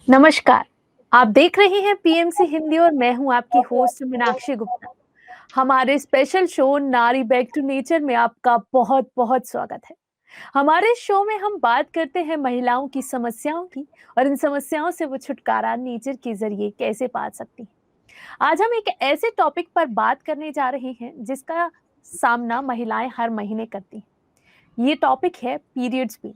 नमस्कार, आप देख रहे हैं पीएमसी हिंदी और मैं हूं आपकी होस्ट मीनाक्षी गुप्ता। हमारे स्पेशल शो नारी बैक टू नेचर में आपका बहुत बहुत स्वागत है। हमारे शो में हम बात करते हैं महिलाओं की समस्याओं की और इन समस्याओं से वो छुटकारा नेचर के जरिए कैसे पा सकती हैं। आज हम एक ऐसे टॉपिक पर बात करने जा रहे हैं जिसका सामना महिलाएं हर महीने करती हैं। ये टॉपिक है पीरियड्स पेन।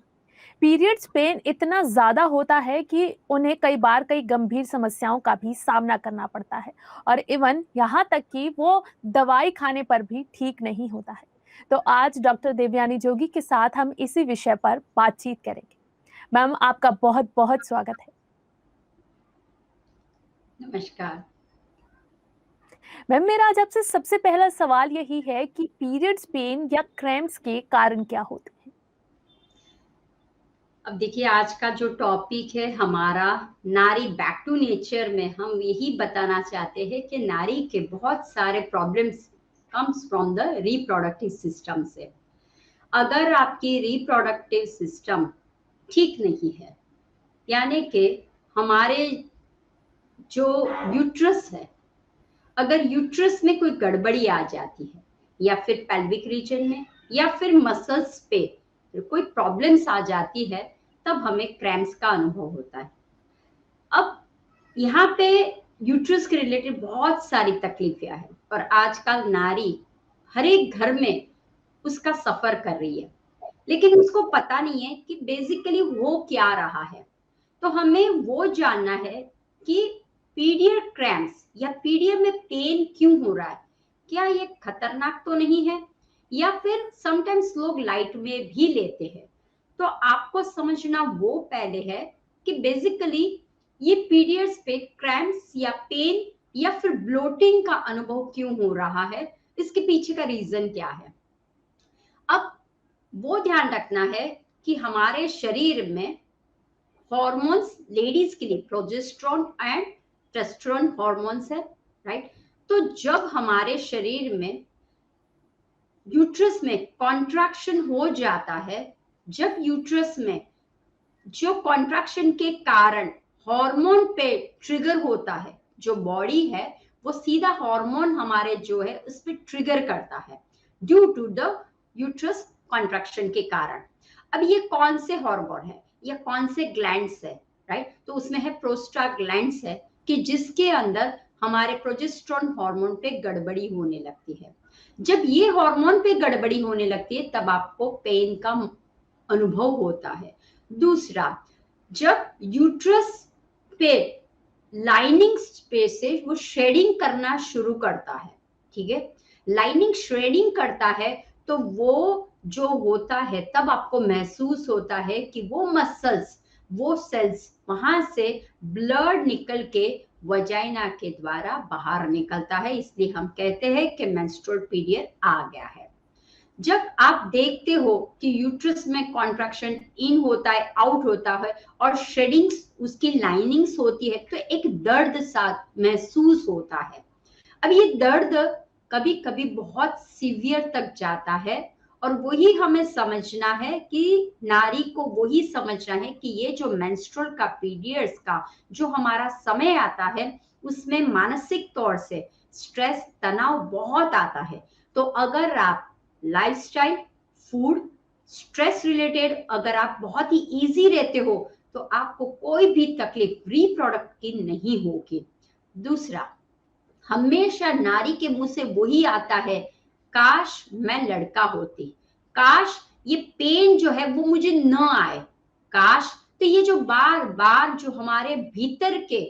पीरियड्स पेन इतना ज्यादा होता है कि उन्हें कई बार कई गंभीर समस्याओं का भी सामना करना पड़ता है और इवन यहाँ तक कि वो दवाई खाने पर भी ठीक नहीं होता है। तो आज डॉक्टर देवयानी जोगी के साथ हम इसी विषय पर बातचीत करेंगे। मैम, आपका बहुत बहुत स्वागत है। नमस्कार मैम, मेरा आज आपसे सबसे पहला सवाल यही है कि पीरियड्स पेन या क्रैम्प्स के कारण क्या होते हैं। अब देखिए, आज का जो टॉपिक है हमारा नारी बैक टू नेचर में हम यही बताना चाहते हैं कि नारी के बहुत सारे problems comes from the reproductive system से। अगर आपकी रिप्रोडक्टिव सिस्टम ठीक नहीं है, यानी कि हमारे जो यूट्रस है, अगर यूट्रस में कोई गड़बड़ी आ जाती है या फिर पेल्विक रीजन में या फिर मसल्स पे कोई प्रॉब्लम्स आ जाती है, तब हमें क्रैम्प्स का अनुभव होता है। अब यहाँ पे यूट्रस के रिलेटेड बहुत सारी तकलीफें हैं और आजकल नारी हर एक घर में उसका सफर कर रही है, लेकिन उसको पता नहीं है कि बेसिकली वो क्या रहा है। तो हमें वो जानना है कि पीरियड क्रैम्प्स या पीरियड में पेन क्यों हो रहा है, क्या ये खतरनाक तो नहीं है, या फिर समटाइम्स लोग लाइट में भी लेते हैं। तो आपको समझना वो पहले है कि बेसिकली ये पीरियड्स पे क्रैम्प्स या पेन या फिर ब्लोटिंग का अनुभव क्यों हो रहा है, इसके पीछे का रीजन क्या है। अब वो ध्यान रखना है कि हमारे शरीर में हॉर्मोन्स लेडीज के लिए प्रोजेस्टेरोन एंड टेस्टोस्टेरोन हॉर्मोन्स है, राइट। तो जब हमारे शरीर में यूट्रस में कॉन्ट्रैक्शन हो जाता है, जब यूट्रस में जो कॉन्ट्रैक्शन के कारण हार्मोन पे ट्रिगर होता है, जो बॉडी है वो सीधा हार्मोन हमारे जो है उस पे ट्रिगर करता है due to the uterus contraction के कारण। अब ये कौन से हार्मोन है या कौन से ग्लैंड्स है, राइट। तो उसमें है प्रोस्टाग्लैंड्स है कि जिसके अंदर हमारे प्रोजेस्टेरोन हार्मोन पे गड़बड़ी होने लगती है। जब ये हार्मोन पे गड़बड़ी होने लगती है तब आपको पेन का अनुभव होता है। दूसरा, जब यूट्रस पे लाइनिंग पे से वो शेडिंग करना शुरू करता है, ठीक है, लाइनिंग शेडिंग करता है, तो वो जो होता है तब आपको महसूस होता है कि वो मसल्स, वो सेल्स वहां से ब्लड निकल के वजाइना के द्वारा बाहर निकलता है, इसलिए हम कहते हैं कि मेंस्ट्रुअल पीरियड आ गया है। जब आप देखते हो कि यूट्रस में कॉन्ट्रैक्शन इन होता है, आउट होता है और शेडिंग्स उसकी लाइनिंग्स होती है, तो एक दर्द सा महसूस होता है। अब ये दर्द कभी कभी बहुत सीवियर तक जाता है और वही हमें समझना है कि नारी को वही समझना है कि ये जो मेंस्ट्रुअल का पीरियड्स का जो हमारा समय आता है उसमें मानसिक तौर से स्ट्रेस, तनाव बहुत आता है। तो अगर आप लाइफस्टाइल, फूड, स्ट्रेस रिलेटेड अगर आप बहुत ही इजी रहते हो तो आपको कोई भी तकलीफ रिप्रोडक्ट की नहीं होगी। दूसरा, हमेशा नारी के मुंह से वही आता है, काश मैं लड़का होती, काश ये पेन जो है वो मुझे न आए, काश। तो ये जो बार बार जो हमारे भीतर के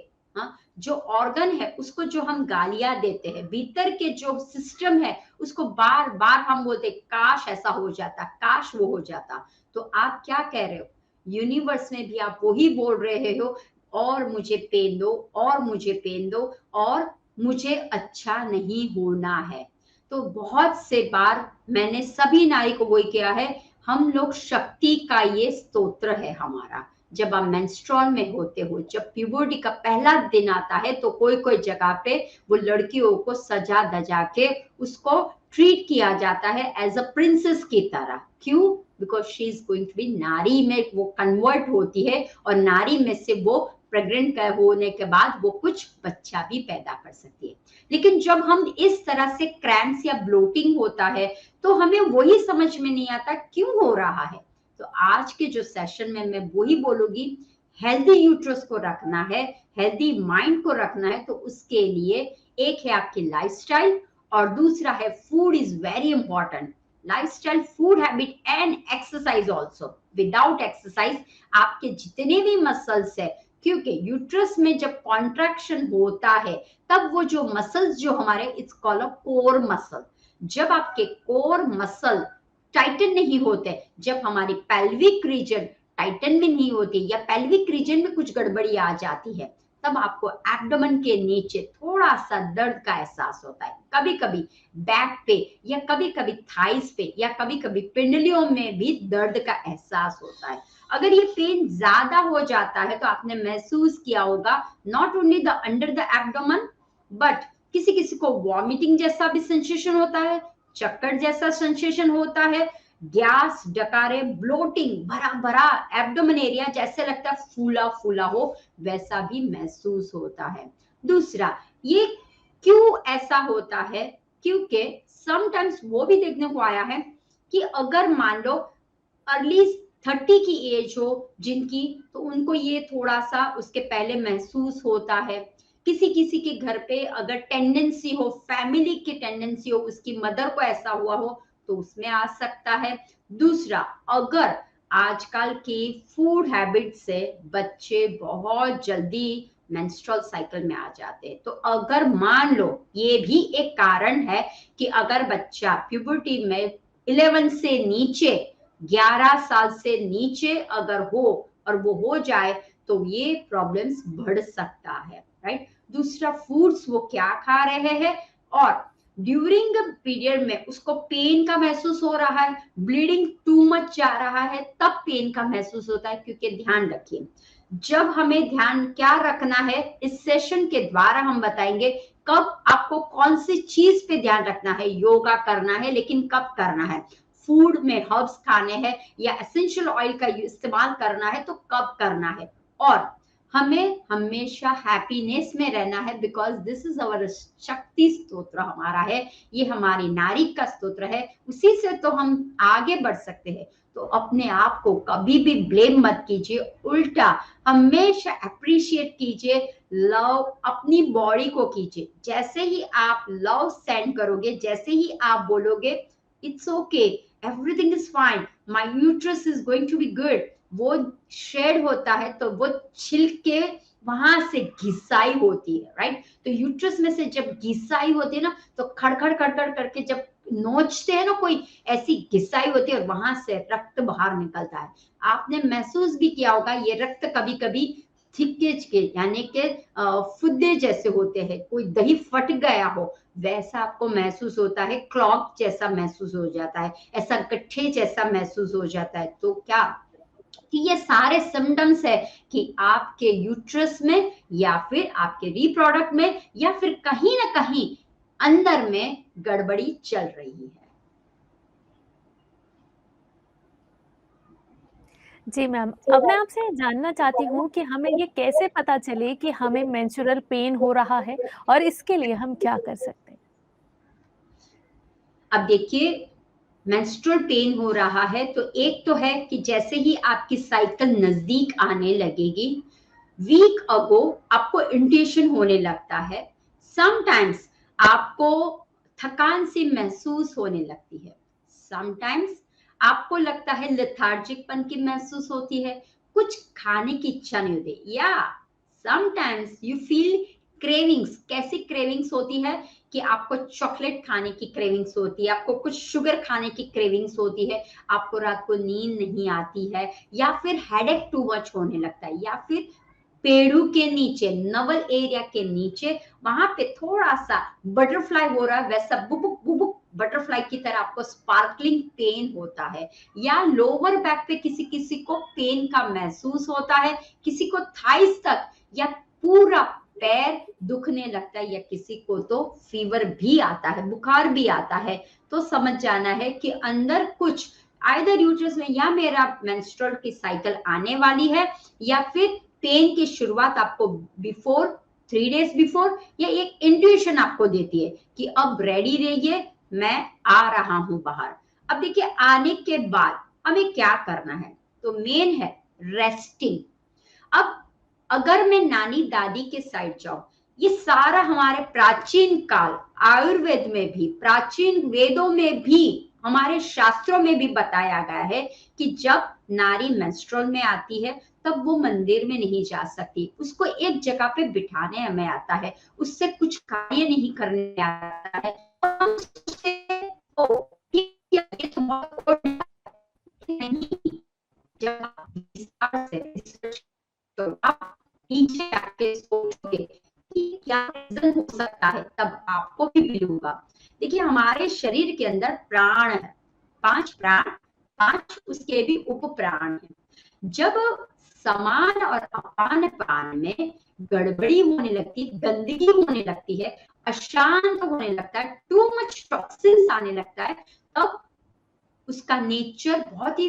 जो ऑर्गन है उसको जो हम गालियां देते हैं, भीतर के जो सिस्टम है उसको बार बार हम बोलते काश ऐसा हो जाता, काश वो हो जाता। तो आप क्या कह रहे हो, यूनिवर्स में भी आप वही बोल रहे हो, और मुझे पेन दो, और मुझे पेन दो, और मुझे अच्छा नहीं होना है। तो बहुत से बार मैंने सभी नारी को वही किया है, हम लोग शक्ति का ये स्तोत्र है हमारा। जब आप मेंस्ट्रुअल में होते हो, जब प्यूबर्टी का पहला दिन आता है, तो कोई कोई जगह पे वो लड़कियों को सजा धजा के उसको ट्रीट किया जाता है एज अ प्रिंसेस की तरह। क्यों? Because she is going to be, नारी में वो कन्वर्ट होती है और नारी में से वो प्रेग्नेंट होने के बाद वो कुछ बच्चा भी पैदा कर सकती है। लेकिन जब हम इस तरह से क्रैम्प्स या ब्लोटिंग होता है, तो हमें वही समझ में नहीं आता क्यों हो रहा है। तो आज के जो सेशन में मैं वही बोलूंगी, हेल्दी यूट्रस को रखना है, हेल्दी माइंड को रखना है, तो उसके लिए एक है आपकी लाइफस्टाइल और दूसरा है food is very important. Lifestyle, food habit and exercise also. Without exercise आपके जितने भी मसल्स है, क्योंकि यूट्रस में जब कॉन्ट्रैक्शन होता है तब वो जो मसल्स जो हमारे, it's called a core muscle. जब आपके कोर मसल टाइटन नहीं होते, जब हमारी पेल्विक रीजन टाइटन भी नहीं होती या पेल्विक रीजन में कुछ गड़बड़ी आ जाती है, तब आपको एब्डोमेन के नीचे थोड़ा सा दर्द का एहसास होता है। कभी कभी बैक पे या कभी कभी थाइस पे या कभी कभी पिंडलियों में भी दर्द का एहसास होता है। अगर ये पेन ज्यादा हो जाता है तो आपने महसूस किया होगा, not only the under the abdomen, but किसी किसी को वॉमिटिंग जैसा भी सेंसेशन होता है, चक्कर जैसा सेंसेशन होता है, गैस, डकारे, ब्लोटिंग, भरा भरा एब्डोमेन एरिया जैसे लगता है फूला फूला हो, वैसा भी महसूस होता है। दूसरा, ये क्यों ऐसा होता है? क्योंकि समटाइम्स वो भी देखने को आया है कि अगर मान लो अर्ली 30 की एज हो जिनकी, तो उनको ये थोड़ा सा उसके पहले महसूस होता है। किसी किसी के घर पे अगर टेंडेंसी हो, फैमिली की टेंडेंसी हो, उसकी मदर को ऐसा हुआ हो, तो उसमें आ सकता है। दूसरा, अगर आजकल की फूड हैबिट से बच्चे बहुत जल्दी मेंस्ट्रुअल साइकिल में आ जाते हैं, तो अगर मान लो ये भी एक कारण है कि अगर बच्चा प्यूबर्टी में 11 से नीचे, 11 साल से नीचे अगर हो और वो हो जाए, तो ये प्रॉब्लम्स बढ़ सकता है, राइट। दूसरा, फूड्स वो क्या खा रहे हैं, और ड्यूरिंग पीरियड में उसको पेन का महसूस हो रहा है, ब्लीडिंग टू मच जा रहा है, तब पेन का महसूस होता है। क्योंकि ध्यान रखिए, जब हमें ध्यान क्या रखना है, इस सेशन के द्वारा हम बताएंगे कब आपको कौन सी चीज पे ध्यान रखना है। योगा करना है, लेकिन कब करना है, फूड में हर्ब्स खाने हैं या एसेंशियल ऑयल का इस्तेमाल करना है तो कब करना है, और हमें हमेशा हैप्पीनेस में रहना है, बिकॉज दिस इज अवर शक्ति स्तोत्र हमारा है, ये हमारी नारी का स्तोत्र है, उसी से तो हम आगे बढ़ सकते हैं। तो अपने आप को कभी भी ब्लेम मत कीजिए, उल्टा हमेशा अप्रिशिएट कीजिए, लव अपनी बॉडी को कीजिए। जैसे ही आप लव सेंड करोगे, जैसे ही आप बोलोगे it's okay, everything is fine, my uterus is going to be good, वो शेड होता है तो वो छिलके वहां से घिसाई होती है, राइट। तो यूट्रस में से जब घिसाई होती है ना, तो खड़खड़ खड़खड़ करके जब नोचते हैं ना कोई, ऐसी घिसाई होती है और वहां से रक्त बाहर निकलता है। आपने महसूस भी किया होगा, ये रक्त कभी कभी थिकेज के यानी के फुद्दे जैसे होते हैं, कोई दही फट गया हो वैसा आपको महसूस होता है, क्लॉग जैसा महसूस हो जाता है, ऐसा गट्ठे जैसा महसूस हो जाता है। तो क्या कि ये सारे सिम्टम्स है कि आपके यूट्रस में या फिर आपके रिप्रोडक्ट में या फिर कहीं ना कहीं अंदर में गड़बड़ी चल रही है। जी मैम, अब मैं आपसे जानना चाहती हूँ कि हमें ये कैसे पता चले कि हमें मेंस्ट्रुअल पेन हो रहा है और इसके लिए हम क्या कर सकते हैं? अब देखिए, मेंस्ट्रुअल पेन हो रहा है तो एक तो है कि जैसे ही आपकी साइकिल नजदीक आने लगेगी, वीक अगो आपको इंट्यूशन होने लगता है, समटाइम्स आपको थकान सी महसूस होने लगती है, समटाइम्स आपको लगता है लेथार्जिकपन की महसूस होती है, कुछ खाने की इच्छा नहीं होती, या समटाइम्स यू फील क्रेविंग्स। कैसी क्रेविंग्स होती है कि आपको चॉकलेट खाने की क्रेविंग्स होती है, आपको कुछ शुगर खाने की क्रेविंग्स होती है, आपको रात को नींद नहीं आती है, या फिर हेडेक टू मच होने लगता है, या फिर पेड़ू के नीचे, नवल एरिया के नीचे, वहां पे थोड़ा सा बटरफ्लाई हो रहा है, वैसा बुबुक बुबुक बटरफ्लाई की तरह आपको स्पार्कलिंग पेन होता है, या लोअर बैक पे किसी किसी को पेन का महसूस होता है, किसी को थाइस तक या पूरा पैर दुखने लगता है, या किसी को तो फीवर भी आता है, बुखार भी आता है, तो समझ जाना है कि अंदर कुछ आइदर यूट्रस में या मेरा मेंस्ट्रुअल की साइकिल आने वाली है, या फिर पेन की शुरुआत आपको बिफोर 3 days बिफोर या एक इंट्यूशन आपको देती है कि अब रेडी रहिए, मैं आ रहा हूं बाहर। अब देखिए आने के बाद हमें क्या करना है, तो मेन है रेस्टिंग। अब अगर मैं नानी दादी के साइड जाऊं, ये सारा हमारे प्राचीन काल आयुर्वेद में भी, प्राचीन वेदों में भी, हमारे शास्त्रों में भी बताया गया है कि जब नारी मेंस्ट्रुअल में आती है तब वो मंदिर में नहीं जा सकती, उसको एक जगह पे बिठाने में आता है, उससे कुछ कार्य नहीं करने आता है। नहीं, जब आप विस्तार से रिसर्च, तो आप नीचे जाके सोचोगे कि क्या रीजन हो सकता है, तब आपको भी मिलूंगा। देखिए हमारे शरीर के अंदर प्राण है, 5 प्राण, 5 उसके भी उप प्राण है। जब समान और अपान प्राण में गड़बड़ी होने लगती, गंदगी होने लगती है, अशांत होने लगता है, टू मच टॉक्सिन्स आने लगता है, तब उसका नेचर बहुत ही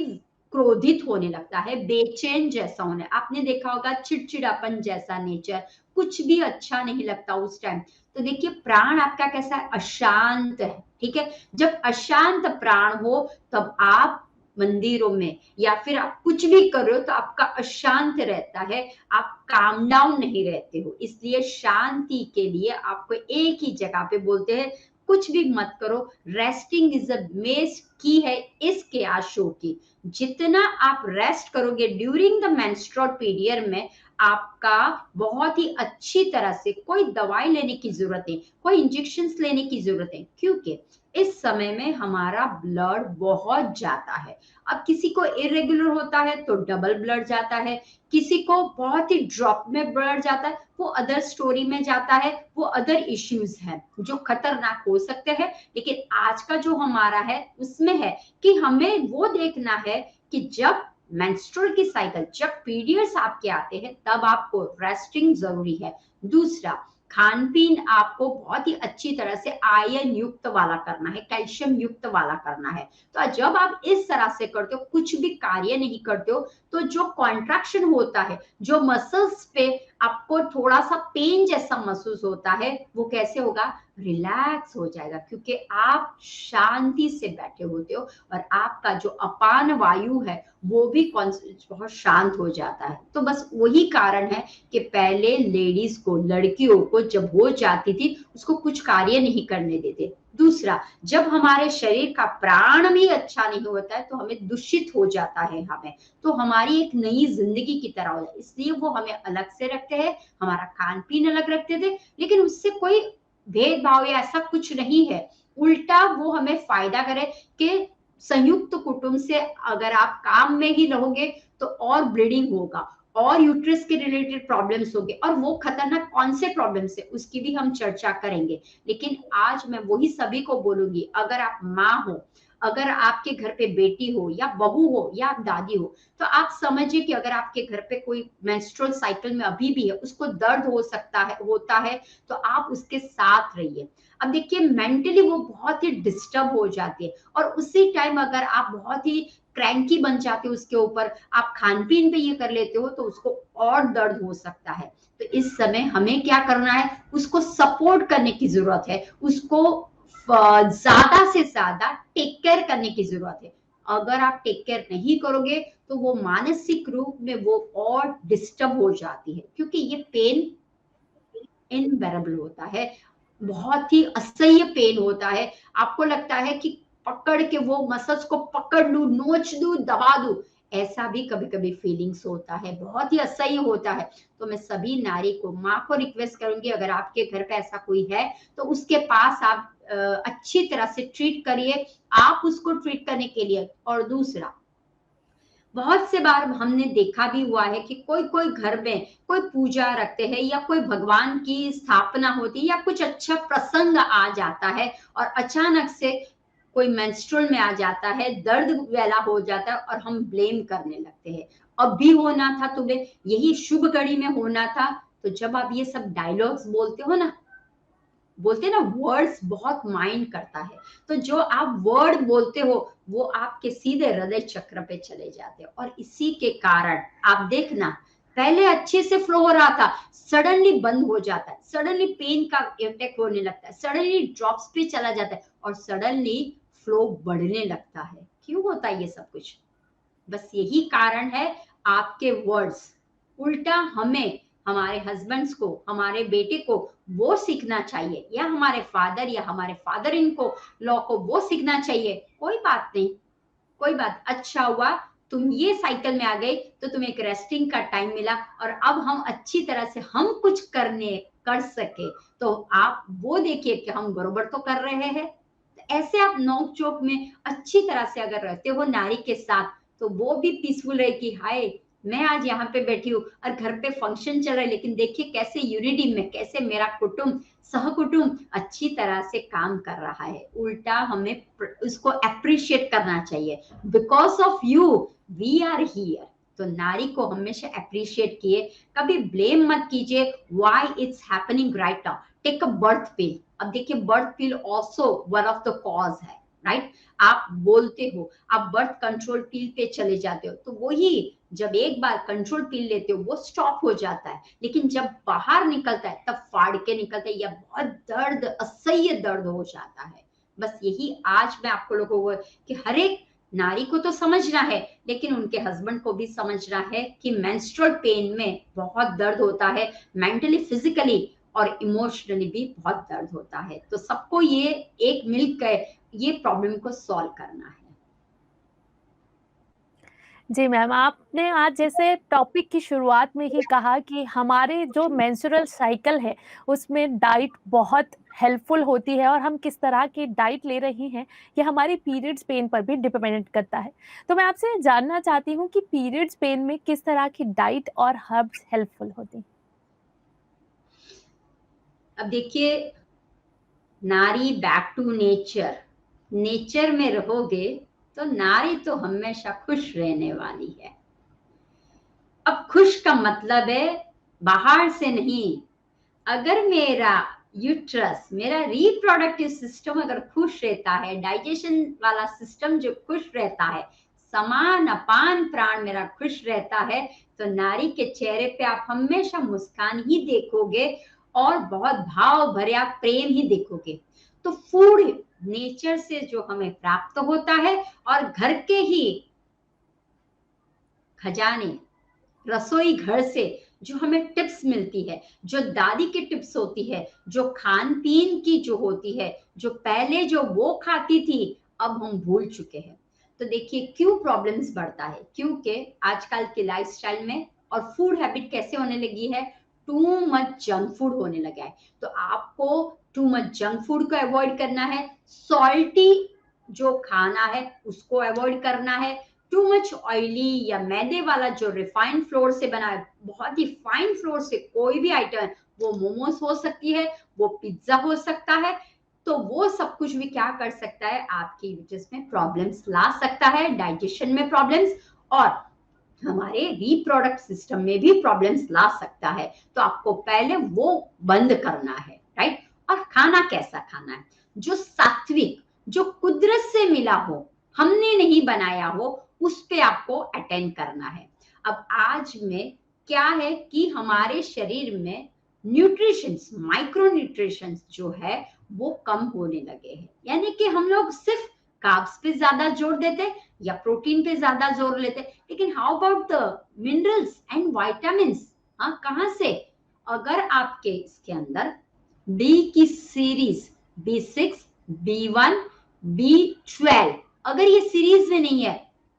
क्रोधित होने लगता है, बेचैन जैसा होने, आपने देखा होगा चिड़चिड़ापन जैसा नेचर, कुछ भी अच्छा नहीं लगता उस टाइम। तो देखिए प्राण आपका कैसा है, अशांत है, ठीक है। जब अशांत प्राण हो तब आप मंदिरों में या फिर आप कुछ भी कर रहे हो तो आपका अशांत रहता है, आप काम डाउन नहीं रहते हो। इसलिए शांति के लिए आपको एक ही जगह पे बोलते हैं कुछ भी मत करो, रेस्टिंग इज द बेस्ट की है इस केयास शो की। जितना आप रेस्ट करोगे ड्यूरिंग द मेंस्ट्रुअल पीरियड में, आपका बहुत ही अच्छी तरह से, कोई दवाई लेने की जरूरत है, कोई इंजेक्शंस लेने की जरूरत है, क्योंकि इस समय में हमारा ब्लड बहुत जाता है। अब किसी को इरेगुलर होता है तो डबल ब्लड जाता है, किसी को बहुत ही ड्रॉप में ब्लड जाता है, वो अदर स्टोरी में जाता है, वो अदर इश्यूज हैं जो खतरनाक हो सकते हैं। लेकिन आज का जो हमारा है उसमें है कि हमें वो देखना है कि जब मेंस्ट्रुअल की साइकिल, जब पीरियड्स आपके आते हैं तब आपको रेस्टिंग जरूरी है। दूसरा, खान पीन आपको बहुत ही अच्छी तरह से आयरन युक्त वाला करना है, कैल्शियम युक्त वाला करना है। तो जब आप इस तरह से करते हो, कुछ भी कार्य नहीं करते हो, तो जो कॉन्ट्रैक्शन होता है, जो मसल्स पे आपको थोड़ा सा पेन जैसा महसूस होता है, वो कैसे होगा, रिलैक्स हो जाएगा, क्योंकि आप शांति से बैठे होते हो और आपका जो अपान वायु है वो भी बहुत शांत हो जाता है। तो बस वही कारण है कि पहले लेडीज को, लड़कियों को जब हो जाती थी उसको कुछ कार्य नहीं करने देते। दूसरा, जब हमारे शरीर का प्राण भी अच्छा नहीं होता है तो हमें दूषित हो जाता है, हमें तो हमारी एक नई जिंदगी की तरह हो जाए, इसलिए वो हमें अलग से रखते हैं, हमारा खान पीन अलग रखते थे, लेकिन उससे कोई भेदभाव या ऐसा कुछ नहीं है। उल्टा वो हमें फायदा करे कि संयुक्त कुटुंब से अगर आप काम में ही रहोगे तो और ब्लीडिंग होगा और यूट्रस के रिलेटेड प्रॉब्लम्स होंगे, और वो खतरनाक कौन से प्रॉब्लम्स है उसकी भी हम चर्चा करेंगे। लेकिन आज मैं वही सभी को बोलूंगी, अगर आप माँ हो, अगर आपके घर पे बेटी हो या बहू हो या आप दादी हो, तो आप समझिए कि अगर आपके घर पे कोई मेंस्ट्रुअल साइकिल में अभी भी है, उसको दर्द हो सकता है, होता है, तो आप उसके साथ रहिए। अब देखिए मेंटली वो बहुत ही डिस्टर्ब हो जाती है, और उसी टाइम अगर आप बहुत ही क्रैंकी बन जाते हो उसके ऊपर, आप खान पीन पे ये कर लेते हो, तो उसको और दर्द हो सकता है। तो इस समय हमें क्या करना है, उसको सपोर्ट करने की जरूरत है, उसको ज्यादा से ज्यादा टेक केयर करने की जरूरत है। अगर आप टेक केयर नहीं करोगे तो वो मानसिक रूप में वो और डिस्टर्ब हो जाती है, क्योंकि ये पेन इनबेरेबल होता है, बहुत ही असह्य पेन होता है। आपको लगता है कि पकड़ के वो मसल्स को पकड़ लूं, नोच दूं, दबा दूं, ऐसा भी कभी कभी फीलिंग्स होता है, बहुत ही असह्य होता है। तो मैं सभी नारी को, माँ को रिक्वेस्ट करूंगी, अगर आपके घर पे ऐसा कोई है तो उसके पास आप अच्छी तरह से ट्रीट करिए, आप उसको ट्रीट करने के लिए। और दूसरा, बहुत से बार हमने देखा भी हुआ है कि कोई कोई घर में कोई पूजा रखते हैं या कोई भगवान की स्थापना होती है या कुछ अच्छा प्रसंग आ जाता है, और अचानक से कोई मेंस्ट्रुअल में आ जाता है, दर्द वाला हो जाता है और हम ब्लेम करने लगते हैं, अब भी होना था तुम्हें, यही शुभ घड़ी में होना था। तो जब आप ये सब डायलॉग्स बोलते हो ना, बोलते हैं ना, वर्ड्स बहुत माइंड करता है। तो जो आप वर्ड बोलते हो वो आपके सीधे हृदय चक्र पे चले जाते हैं, और इसी के कारण आप देखना, पहले अच्छे से फ्लो हो रहा था, सडनली बंद हो जाता है, सडनली पेन का अटैक होने लगता है, सडनली ड्रॉप्स पे चला जाता है, और सडनली फ्लो बढ़ने लगता है। क्यों होता है ये सब कुछ? बस यही कारण है, आपके वर्ड्स। उल्टा हमें, हमारे हस्बैंड्स को, हमारे बेटे को वो सीखना चाहिए, या हमारे फादर या हमारे फादर इनको लॉ को वो सीखना चाहिए, कोई बात नहीं, कोई बात, अच्छा हुआ तुम ये साइकिल में आ गई, तो तुम्हें एक रेस्टिंग का टाइम मिला, और अब हम अच्छी तरह से हम कुछ कर सके, तो आप वो देखिए कि हम बरोबर तो कर रहे हैं। ऐसे आप नोक चोक में अच्छी तरह से अगर रहते हो नारी के साथ, तो वो भी पीसफुल रहे कि हाय, मैं आज यहाँ पे बैठी हूँ और घर पे फंक्शन चल रहा है, लेकिन देखिए कैसे यूनिटी में, कैसे मेरा कुटुंब, सहकुटुंब अच्छी तरह से काम कर रहा है। उल्टा हमें उसको अप्रिशिएट करना चाहिए, because of you we are here. तो नारी को हमेशा अप्रिशिएट किए, कभी ब्लेम मत कीजिए, why it's happening right now, take a birth pill. अब देखिए, birth pill also one of the cause है, राइट? आप बोलते हो, आप बर्थ कंट्रोल पिल पे चले जाते हो, तो वही जब एक बार कंट्रोल पिल लेते हो वो स्टॉप हो जाता है, लेकिन जब बाहर निकलता है तब फाड़ के निकलता है, या बहुत दर्द, असह्य दर्द हो जाता है। बस यही आज मैं आपको लोगों को, कि हर एक नारी को तो समझना है, लेकिन उनके हस्बैंड को भी समझना है कि मेंस्ट्रुअल पेन में बहुत दर्द होता है, मेंटली, फिजिकली और इमोशनली भी बहुत दर्द होता है। तो सबको ये एक मिलकर ये प्रॉब्लम को सॉल्व करना है। जी मैम, आपने आज जैसे टॉपिक की शुरुआत में ही कहा कि हमारे जो मेंस्ट्रुअल साइकिल है, उसमें डाइट बहुत हेल्पफुल होती है और हम किस तरह की डाइट ले रही हैं, ये हमारी पीरियड्स पेन पर भी डिपेंड करता है। तो मैं आपसे जानना चाहती हूँ कि पीरियड्स पेन में किस तरह की डाइट और हर्ब्स हेल्पफुल होती हैं? अब देखिए, नारी बैक टू नेचर, नेचर में रहोगे तो नारी तो हमेशा खुश रहने वाली है। अब खुश का मतलब है बाहर से नहीं, अगर मेरा यूट्रस, मेरा रिप्रोडक्टिव सिस्टम अगर खुश रहता है, डाइजेशन वाला सिस्टम जो खुश रहता है, समान अपान प्राण मेरा खुश रहता है, तो नारी के चेहरे पे आप हमेशा मुस्कान ही देखोगे और बहुत भाव भरा प्रेम ही देखोगे। तो फूड नेचर से जो हमें प्राप्त होता है, और घर के ही खजाने, रसोई घर से जो हमें टिप्स मिलती है, जो दादी की टिप्स होती है, जो खान पीन की जो होती है, जो पहले जो वो खाती थी अब हम भूल चुके हैं। तो देखिए क्यों प्रॉब्लम्स बढ़ता है, क्योंकि आजकल के लाइफस्टाइल में और फूड हैबिट कैसे होने लगी है, टू मच जंक फूड होने लगा है। तो आपको टू मच जंक फूड को अवॉइड करना है, सॉल्टी जो खाना है उसको अवॉइड करना है, टू मच ऑयली या मैदे वाला जो रिफाइंड फ्लोर से बना है, बहुत ही फाइन फ्लोर से कोई भी आइटम, वो मोमोज हो सकती है, वो पिज्जा हो सकता है, तो वो सब कुछ भी क्या कर सकता है, आपकी यूट्रस में प्रॉब्लम्स ला सकता है, डाइजेशन में प्रॉब्लम्स, और हमारे रिप्रोडक्ट सिस्टम में भी प्रॉब्लम्स ला सकता है। तो आपको पहले वो बंद करना है, राइट? और खाना कैसा खाना है, जो सात्विक, जो कुदरत से मिला हो, हमने नहीं बनाया हो, उस पे आपको अटेंड करना है। अब आज में क्या है कि हमारे शरीर में न्यूट्रिशंस, माइक्रो न्यूट्रिशंस जो है वो कम होने लगे हैं, यानी कि हम लोग सिर्फ कार्ब्स पे ज्यादा जोर देते या प्रोटीन पे ज्यादा जोर लेते, लेकिन how about the minerals and vitamins? हाँ, कहाँ से? अगर आपके इसके अंदर डी की सीरीज B6, B1, B12 अगर ये सीरीज में नहीं है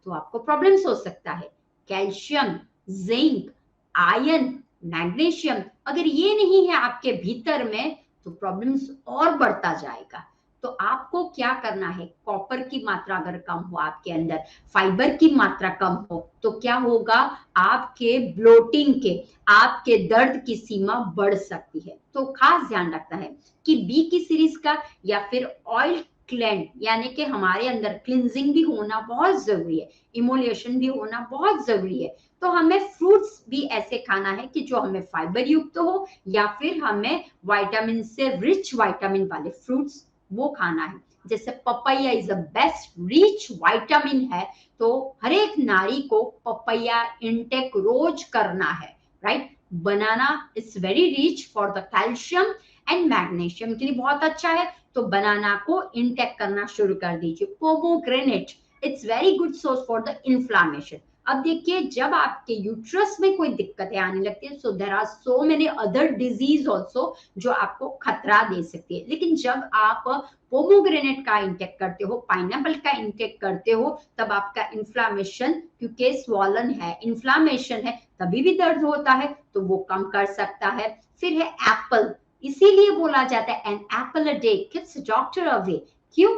तो आपको प्रॉब्लम्स हो सकता है। कैल्शियम, जिंक, आयरन, मैग्नीशियम अगर ये नहीं है आपके भीतर में तो प्रॉब्लम्स और बढ़ता जाएगा। तो आपको क्या करना है, कॉपर की मात्रा अगर कम हो आपके अंदर, फाइबर की मात्रा कम हो, तो क्या होगा, आपके ब्लोटिंग के, आपके दर्द की सीमा बढ़ सकती है। तो खास ध्यान रखना है कि बी की सीरीज का या फिर ऑयल क्लेंड, यानी कि हमारे अंदर क्लिनजिंग भी होना बहुत जरूरी है, इमोलिएशन भी होना बहुत जरूरी है। तो हमें फ्रूट्स भी ऐसे खाना है कि जो हमें फाइबर युक्त हो, या फिर हमें विटामिन से रिच विटामिन वाले फ्रूट्स वो खाना है। जैसे papaya is the best rich vitamin है, तो हर एक नारी को पपैया इंटेक रोज करना है, right. Banana is very rich for the calcium and magnesium के लिए बहुत अच्छा है, तो बनाना को इंटेक करना शुरू कर दीजिए। Pomegranate, it's very good source for the inflammation. अब देखिए, जब आपके यूट्रस में कोई दिक्कतें आने लगती है, so there are so many other disease also जो आपको खतरा दे सकती है। लेकिन जब आप पोमोग्रेनेट का इंटेक करते हो, पाइनएप्पल का इंटेक करते हो, तब आपका इन्फ्लामेशन, क्योंकि स्वॉलन है, इन्फ्लामेशन है, तभी भी दर्द होता है, तो वो कम कर सकता है। फिर है एप्पल, इसीलिए बोला जाता है an apple a day keeps doctor away. क्यों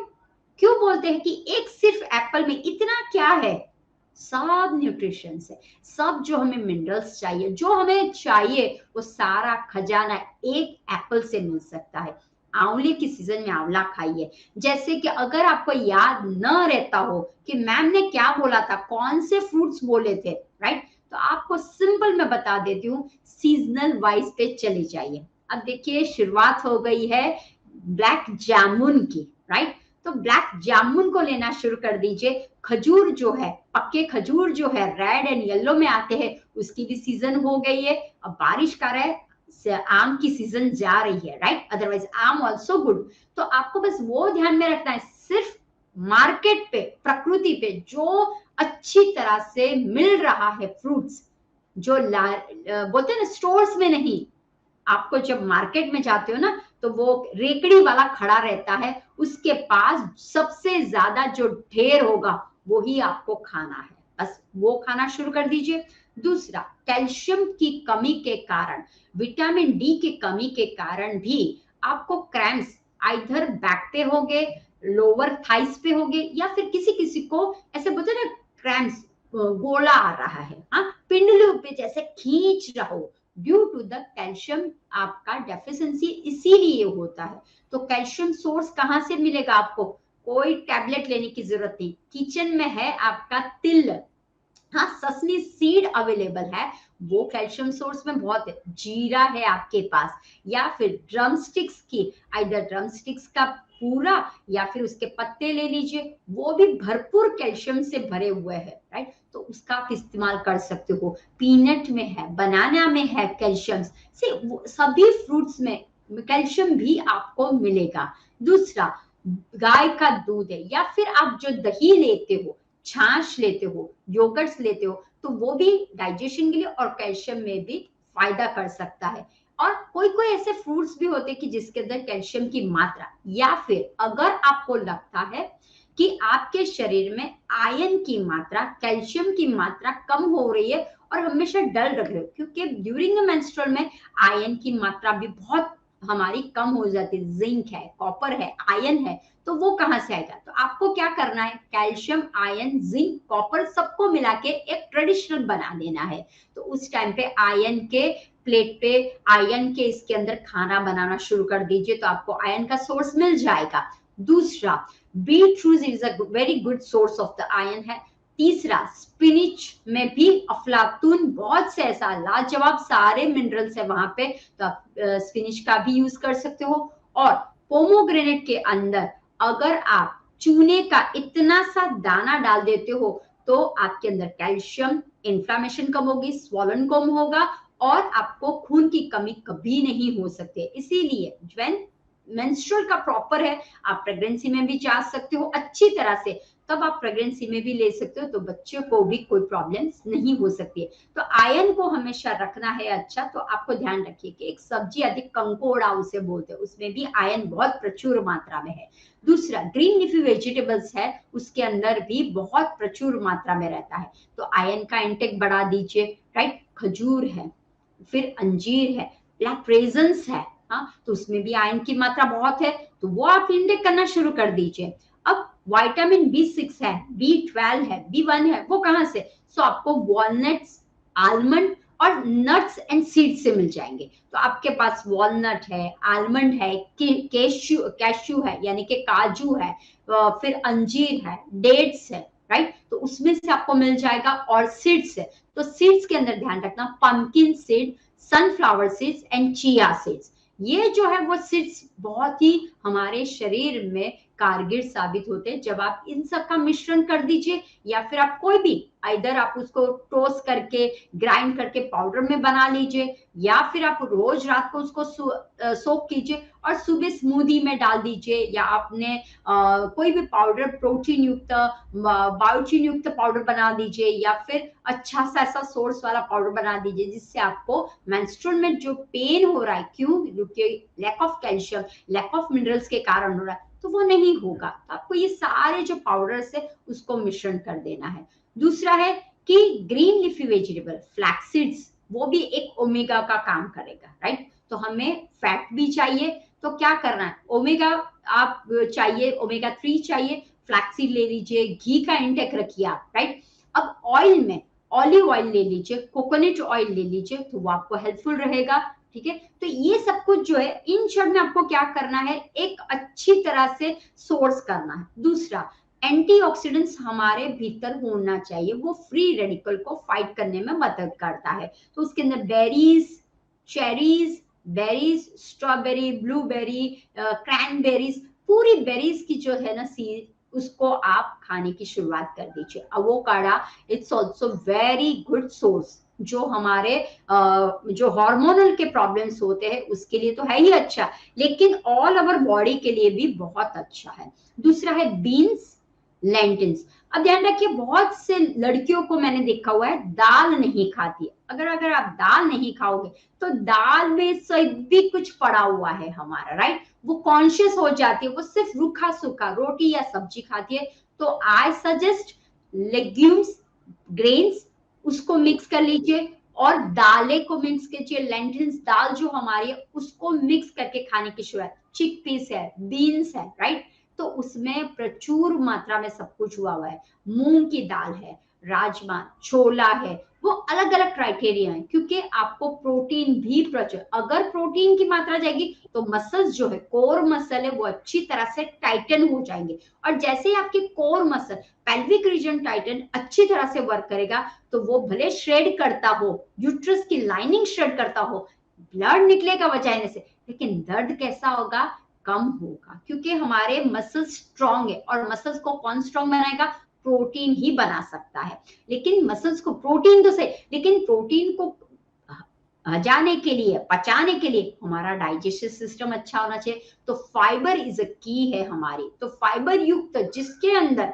क्यों बोलते हैं कि एक सिर्फ एप्पल में इतना क्या है? सब न्यूट्रिशन है, सब जो हमें मिनरल्स चाहिए, जो हमें चाहिए, वो सारा खजाना एक एप्पल से मिल सकता है। आंवले की सीजन में आंवला खाइए। जैसे कि अगर आपको याद न रहता हो कि मैम ने क्या बोला था, कौन से फ्रूट्स बोले थे, राइट, तो आपको सिंपल मैं बता देती हूँ, सीजनल वाइज पे चले जाइए। अब देखिए, शुरुआत हो गई है ब्लैक जामुन की, राइट, तो ब्लैक जामुन को लेना शुरू कर दीजिए। खजूर जो है, पक्के खजूर जो है रेड एंड येलो में आते हैं, उसकी भी सीजन हो गई है। अब बारिश का रहा है, आम की सीजन जा रही है, राइट, अदरवाइज आम ऑल्सो गुड। तो आपको बस वो ध्यान में रखना है, सिर्फ मार्केट पे, प्रकृति पे जो अच्छी तरह से मिल रहा है फ्रूट्स, जो बोलते हैं ना स्टोर्स में नहीं, आपको जब मार्केट में जाते हो ना, तो वो रेकड़ी वाला खड़ा रहता है, उसके पास सबसे ज्यादा जो ढेर होगा वो ही आपको खाना है, बस वो खाना शुरू कर दीजिए। दूसरा, कैल्शियम की कमी के कारण, विटामिन डी की कमी के कारण भी आपको क्रैम्प्स आइधर बैक पे होंगे, लोअर थाइस पे होंगे, या फिर किसी किसी को ऐसे बोलते हैं ना क्रैम्प्स, गोला आ रहा है, हाँ, पिंडलियों पे जैसे खींच रहा हो, ड्यू टू द कैल्शियम आपका डेफिशिएंसी इसीलिए होता है। तो कैल्शियम सोर्स कहाँ से मिलेगा आपको? कोई टैबलेट लेने की जरूरत नहीं, किचन में है आपका तिल, हाँ, ससनी सीड अवेलेबल है, वो कैल्शियम सोर्स में बहुत है। जीरा है आपके पास, या फिर ड्रम स्टिक्स की, आइदर ड्रम स्टिक्स का पूरा या फिर उसके पत्ते ले लीजिए, वो भी भरपूर कैल्शियम से भरे हुए हैं, राइट, तो उसका आप इस्तेमाल कर सकते हो। पीनट में है, बनाना में है कैल्शियम से, सभी फ्रूट्स में कैल्शियम भी आपको मिलेगा। दूसरा, गाय का दूध है, या फिर आप जो दही लेते हो, छाछ लेते हो, योगर्ट्स लेते हो, तो वो भी डाइजेशन के लिए और कैल्शियम में भी फायदा कर सकता है। और कोई कोई ऐसे फ्रूट्स भी होते हैं कि जिसके अंदर कैल्शियम की मात्रा, या फिर अगर आपको लगता है कि आपके शरीर में आयरन की मात्रा, कैल्शियम की मात्रा कम हो रही है और हमेशा डल रख रहे हो, क्योंकि ड्यूरिंग मेंस्ट्रुअल में आयरन की मात्रा भी बहुत हमारी कम हो जाती है, जिंक है, कॉपर है, आयरन है, तो वो कहाँ से आएगा? तो आपको क्या करना है, कैल्शियम, आयरन, जिंक, कॉपर सबको मिला के एक ट्रेडिशनल बना देना है। तो उस टाइम पे आयरन के प्लेट पे, आयरन के इसके अंदर खाना बनाना शुरू कर दीजिए, तो आपको आयरन का सोर्स मिल जाएगा। दूसरा, beetroot is a very good source of the iron है। तीसरा, स्पिनिच में भी अफलातून बहुत से ऐसा लाजवाब सारे मिनरल्स है वहां पे, तो आप स्पिनिच का भी यूज कर सकते हो। और पोमोग्रेनेट के अंदर अगर आप चूने का इतना सा दाना डाल देते हो, तो आपके अंदर कैल्शियम, इन्फ्लामेशन कम होगी, स्वॉलन कम होगा, और आपको खून की कमी कभी नहीं हो सकती। इसीलिए व्हेन मेंस्ट्रुअल का प्रॉपर है, आप प्रेगनेंसी में भी जा सकते हो अच्छी तरह से, तब आप प्रेगनेंसी में भी ले सकते हो, तो बच्चे को भी कोई प्रॉब्लम्स नहीं हो सकती है। तो आयरन को हमेशा रखना है अच्छा, तो आपको ध्यान रखिए कि एक सब्जी अधिक कंकोड़ा उसे बोलते हैं, उसमें भी आयरन बहुत प्रचुर मात्रा में है। दूसरा, ग्रीन लीफी वेजिटेबल्स है, उसके अंदर भी बहुत प्रचुर मात्रा में रहता है, तो आयरन का इंटेक बढ़ा दीजिए, राइट। खजूर है, फिर अंजीर है, ब्लैक रेजन्स है, हाँ, तो उसमें भी आयरन की मात्रा बहुत है, तो वो आप इंटेक करना शुरू कर दीजिए। अब विटामिन B6 है, B12 है, B1 है, वो कहाँ से? सो आपको वॉलनट्स, आलमंड और नट्स एंड सीड्स से मिल जाएंगे। तो आपके पास वॉलनट है, आलमंड है, कैश्यू है यानी कि काजू है, फिर अंजीर है, डेट्स है, राइट। तो उसमें से आपको मिल जाएगा, और सीड्स है तो सीड्स के अंदर ध्यान रखना pumpkin seed, sunflower seeds and chia seeds. ये जो है वो सीड्स बहुत ही हमारे शरीर में कारगर साबित होते हैं। जब आप इन सब का मिश्रण कर दीजिए, या फिर आप कोई भी इधर आप उसको टोस्ट करके ग्राइंड करके पाउडर में बना लीजिए, या फिर आप रोज रात को उसको सोक कीजिए और सुबह स्मूदी में डाल दीजिए, या आपने कोई भी पाउडर प्रोटीन युक्त बायोटिन युक्त पाउडर बना दीजिए, या फिर अच्छा सा ऐसा सोर्स वाला पाउडर बना दीजिए जिससे आपको मेंस्ट्रुअल में जो पेन हो रहा है, क्यों, क्योंकि lack of calcium, lack of minerals के कारण हो रहा है, तो वो नहीं होगा। तो आपको ये सारे जो पाउडर्स है उसको मिश्रण कर देना है। दूसरा है कि green leafy vegetable flax seeds, वो भी एक ओमेगा का काम करेगा, राइट। तो हमें फैट भी चाहिए, तो क्या करना है, ओमेगा आप चाहिए, ओमेगा 3 चाहिए, फ्लैक्सीड ले लीजिए, घी का इंटेक रखिए आप, राइट। अब ऑयल में ऑलिव ऑयल ले लीजिए, कोकोनट ऑयल ले लीजिए, तो वो आपको हेल्पफुल रहेगा, ठीक है। तो ये सब कुछ जो है इन शॉर्ट में आपको क्या करना है, एक अच्छी तरह से सोर्स करना है। दूसरा, एंटीऑक्सीडेंट्स हमारे भीतर होना चाहिए, वो फ्री रेडिकल को फाइट करने में मदद करता है। तो उसके अंदर berries, cherries, berries, strawberry, blueberry, cranberries, पूरी बेरीज की जो है ना सीड, उसको आप खाने की शुरुआत कर दीजिए। Avocado it's also very good source, जो हमारे जो हार्मोनल के प्रॉब्लम्स होते हैं उसके लिए तो है ही अच्छा, लेकिन ऑल ओवर बॉडी के लिए भी बहुत अच्छा है। दूसरा है बीन्स, लेंटिल्स। अब ध्यान रखिए, बहुत से लड़कियों को मैंने देखा हुआ है दाल नहीं खाती। अगर आप दाल नहीं खाओगे तो दाल में सब भी कुछ पड़ा हुआ है हमारा, राइट। वो कॉन्शियस हो जाती है, वो सिर्फ रूखा सूखा रोटी या सब्जी खाती है। तो आई सजेस्ट लेग्यूम्स, ग्रेन्स, उसको मिक्स कर लीजिए, और दालें को मिक्स कीजिए, लेंटिल्स दाल जो हमारी है उसको मिक्स करके खाने की शुरुआत। चिकपीस है, बीन्स है, राइट। तो उसमें प्रचुर मात्रा में सब कुछ हुआ हुआ है। मूंग की दाल है, राजमा, छोला है, वो अलग अलग क्राइटेरिया है, क्योंकि आपको प्रोटीन भी प्रचुर, अगर प्रोटीन की मात्रा जाएगी तो मसल्स जो है, कोर मसल है, वो अच्छी तरह से टाइटन हो जाएंगे। और जैसे ही आपके core muscle, pelvic region Titan अच्छी तरह से वर्क करेगा, तो वो भले श्रेड करता हो, यूट्रस की लाइनिंग श्रेड करता हो, ब्लड निकलेगा वजाइना से, लेकिन दर्द कैसा होगा, कम होगा, क्योंकि हमारे मसल्स स्ट्रांग है। और मसल्स को कौन स्ट्रांग बनाएगा, प्रोटीन ही बना सकता है। लेकिन मसल्स को प्रोटीन तो सही, लेकिन प्रोटीन को हजाने के लिए, पचाने के लिए हमारा डाइजेस्टिव सिस्टम अच्छा होना चाहिए। तो फाइबर इज अ की है हमारी। तो फाइबर युक्त जिसके अंदर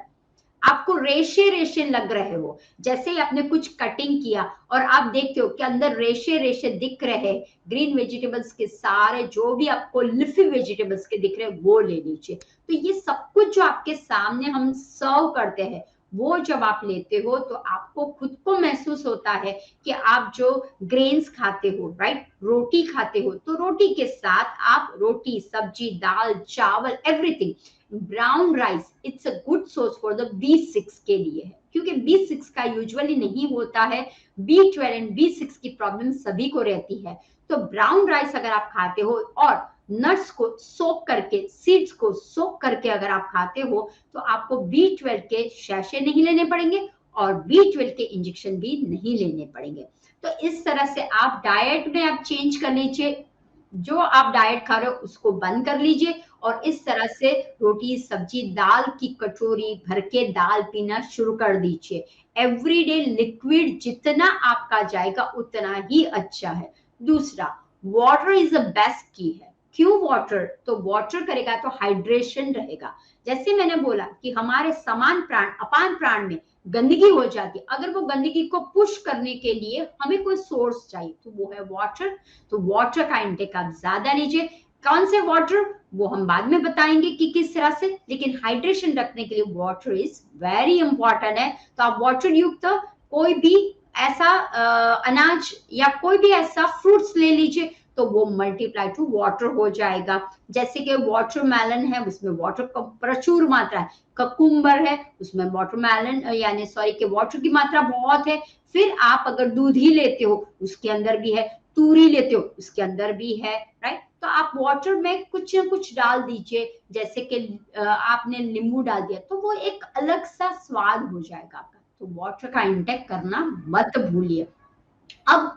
आपको रेशे रेशे लग रहे हो, जैसे ही आपने कुछ कटिंग किया और आप देखते हो कि अंदर रेशे रेशे दिख रहे, ग्रीन वेजिटेबल्स के सारे जो भी आपको लिफी वेजिटेबल्स के दिख रहे वो ले लीजिए। तो ये सब कुछ जो आपके सामने हम सर्व करते हैं, वो जब आप लेते हो तो आपको खुद को महसूस होता है कि आप जो ग्रेन्स खाते हो, राइट, रोटी खाते हो, तो रोटी के साथ आप रोटी, सब्जी, दाल, चावल, everything, brown rice it's a good source for the B6 के लिए है, क्योंकि B6 का यूजुअली नहीं होता है। B12 एंड B6 की प्रॉब्लम सभी को रहती है। तो ब्राउन राइस अगर आप खाते हो और नट्स को सोक करके, सीड्स को सोक करके अगर आप खाते हो, तो आपको B12 के शैशे नहीं लेने पड़ेंगे और B12 के इंजेक्शन भी नहीं लेने पड़ेंगे। तो इस तरह से आप डाइट में आप चेंज कर लीजिए, जो आप डाइट खा रहे हो उसको बंद कर लीजिए, और इस तरह से रोटी, सब्जी, दाल की कटोरी भर के दाल पीना शुरू कर दीजिए। एवरीडे लिक्विड जितना आपका जाएगा उतना ही अच्छा है। दूसरा, वाटर इज द बेस्ट की है। क्यों वाटर, तो वाटर करेगा तो हाइड्रेशन रहेगा। जैसे मैंने बोला कि हमारे समान प्राण, अपान प्राण में गंदगी हो जाती है, अगर वो गंदगी को पुश करने के लिए हमें कोई सोर्स चाहिए, तो वो है वाटर। तो वाटर का इंटेक आप ज्यादा लीजिए। कौन से वाटर, वो हम बाद में बताएंगे कि किस तरह से, लेकिन हाइड्रेशन रखने के लिए वाटर इज वेरी इंपॉर्टेंट है। तो आप वाटर युक्त कोई भी ऐसा अनाज या कोई भी ऐसा फ्रूट्स ले लीजिए, तो वो मल्टीप्लाई टू वाटर हो जाएगा। जैसे कि वाटरमेलन है, उसमें वाटर का प्रचुर मात्रा है। ककुम्बर है, उसमें वाटरमेलन यानी सॉरी के वाटर की मात्रा बहुत है। फिर आप अगर दूध ही लेते हो उसके अंदर भी है, तूरी लेते हो उसके अंदर भी है, राइट। तो आप वाटर में कुछ ना कुछ डाल दीजिए, जैसे कि आपने नींबू डाल दिया तो वो एक अलग सा स्वाद हो जाएगा आपका। तो वाटर का इंटेक करना मत भूलिए। अब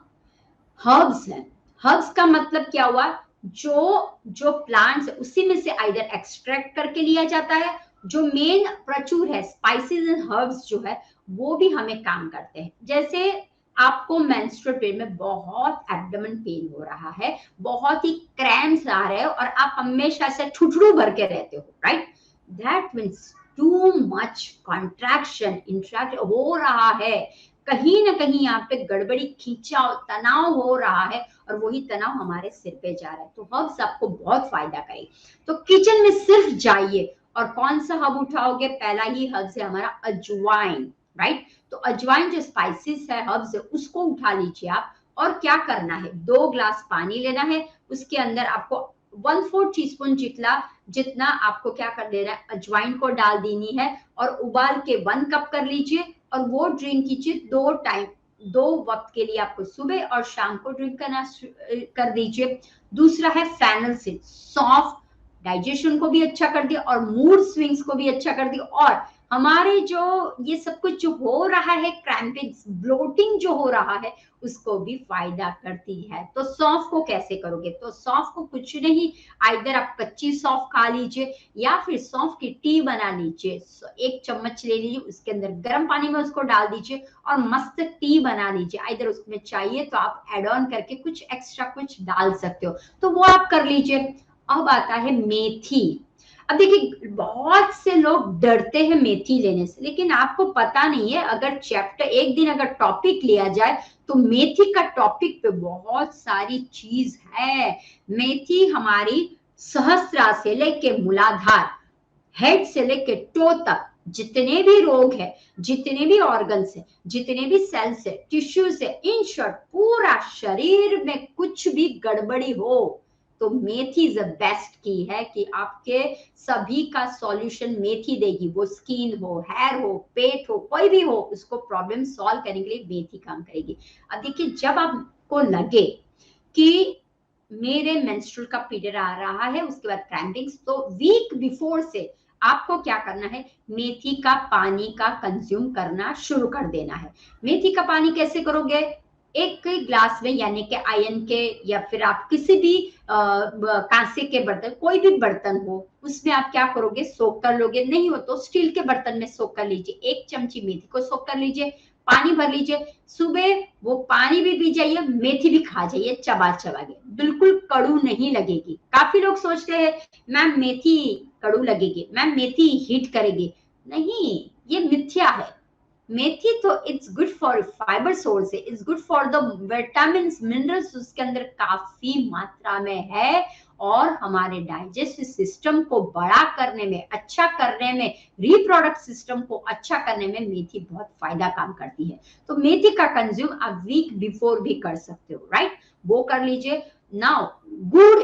हर्ब्स है, हर्ब्स का मतलब क्या हुआ, जो जो प्लांट्स है उसी में से आइदर एक्सट्रैक्ट करके लिया जाता है, जो मेन प्रचुर है स्पाइसेस एंड हर्ब्स जो है वो भी हमें काम करते हैं। जैसे आपको मेंस्ट्रुअल पेन में बहुत एब्डोमेन पेन हो रहा है, बहुत ही क्रैम्प्स आ रहे हैं और आप हमेशा से ठुठुरू भर के रहते हो, right, that means too much contraction interact हो रहा है, कहीं ना कहीं यहाँ पे गड़बड़ी, खींचाव, तनाव हो रहा है और वही तनाव हमारे सिर पे जा रहा है। तो हर्ब्स आपको बहुत फायदा करेगी। तो किचन में सिर्फ जाइए और कौन सा हर्ब उठाओगे, पहला ही हर्ब्स है हमारा अजवाइन, राइट। तो अजवाइन जो स्पाइसेस है, हर्ब्स है, उसको उठा लीजिए आप। और क्या करना है, 2 ग्लास पानी लेना है, उसके अंदर आपको 1/4 टीस्पून जितना आपको क्या कर देना है, अजवाइन को डाल देनी है और उबाल के 1 कप कर लीजिए और वो ड्रिंक कीजिए 2 वक्त के लिए, आपको सुबह और शाम को ड्रिंक करना कर दीजिए। दूसरा है फेनल सीड, सॉफ्ट, डाइजेशन को भी अच्छा कर दिया और मूड स्विंग्स को भी अच्छा कर दिया, और हमारे जो ये सब कुछ जो हो रहा है, क्रैम्पिंग, ब्लोटिंग जो हो रहा है, उसको भी फायदा करती है। तो सौंफ को कैसे करोगे, तो सौंफ को कुछ नहीं, आइदर आप कच्ची सौंफ खा लीजिए या फिर सौंफ की टी बना लीजिए। 1 चम्मच ले लीजिए, उसके अंदर गर्म पानी में उसको डाल दीजिए और मस्त टी बना लीजिए। आइदर उसमें चाहिए तो आप एड ऑन करके कुछ एक्स्ट्रा कुछ डाल सकते हो, तो वो आप कर लीजिए। अब आता है मेथी। अब देखिए बहुत से लोग डरते हैं मेथी लेने से, लेकिन आपको पता नहीं है, अगर चैप्टर एक दिन अगर टॉपिक लिया जाए तो मेथी का टॉपिक पे बहुत सारी चीज है। मेथी हमारी सहस्त्रा से लेके मूलाधार, हेड से लेके टो तक जितने भी रोग है, जितने भी ऑर्गन्स है, जितने भी सेल्स है, टिश्यूज है, इन शॉर्ट पूरा शरीर में कुछ भी गड़बड़ी हो तो मेथी द बेस्ट की है कि आपके सभी का सॉल्यूशन मेथी देगी। वो स्किन हो, हेयर हो, पेट हो, कोई भी हो, उसको प्रॉब्लम सॉल्व करने के लिए मेथी काम करेगी। अब देखिए जब आपको लगे कि मेरे मेंस्ट्रुअल का पीरियड आ रहा है, उसके बाद क्रैम्पिंग्स, तो वीक बिफोर से आपको क्या करना है, मेथी का पानी का कंज्यूम करना शुरू कर देना है। मेथी का पानी कैसे करोगे, 1 ग्लास में, यानी कि आयन के या फिर आप किसी भी कांसे के बर्तन, कोई भी बर्तन हो, उसमें आप क्या करोगे, सोख कर लोगे, नहीं हो तो स्टील के बर्तन में सोख कर लीजिए। 1 चमची मेथी को सोख कर लीजिए, पानी भर लीजिए, सुबह वो पानी भी पी जाइए, मेथी भी खा जाइए चबा चबा के, बिल्कुल कड़ू नहीं लगेगी। काफी लोग सोचते हैं मैम मेथी कड़ू लगेगी, मैम मेथी हिट करेगी, नहीं, ये मिथ्या है। मेथी तो it's good for fibre source है, it's good for the vitamin minerals, उसके अंदर काफी मात्रा में है और हमारे डाइजेस्टिव सिस्टम को बड़ा करने में, अच्छा करने में, रिप्रोडक्ट सिस्टम को अच्छा करने में मेथी बहुत फायदा काम करती है। तो मेथी का कंज्यूम आप वीक बिफोर भी कर सकते हो, राइट, वो कर लीजिए। नाउ गुड़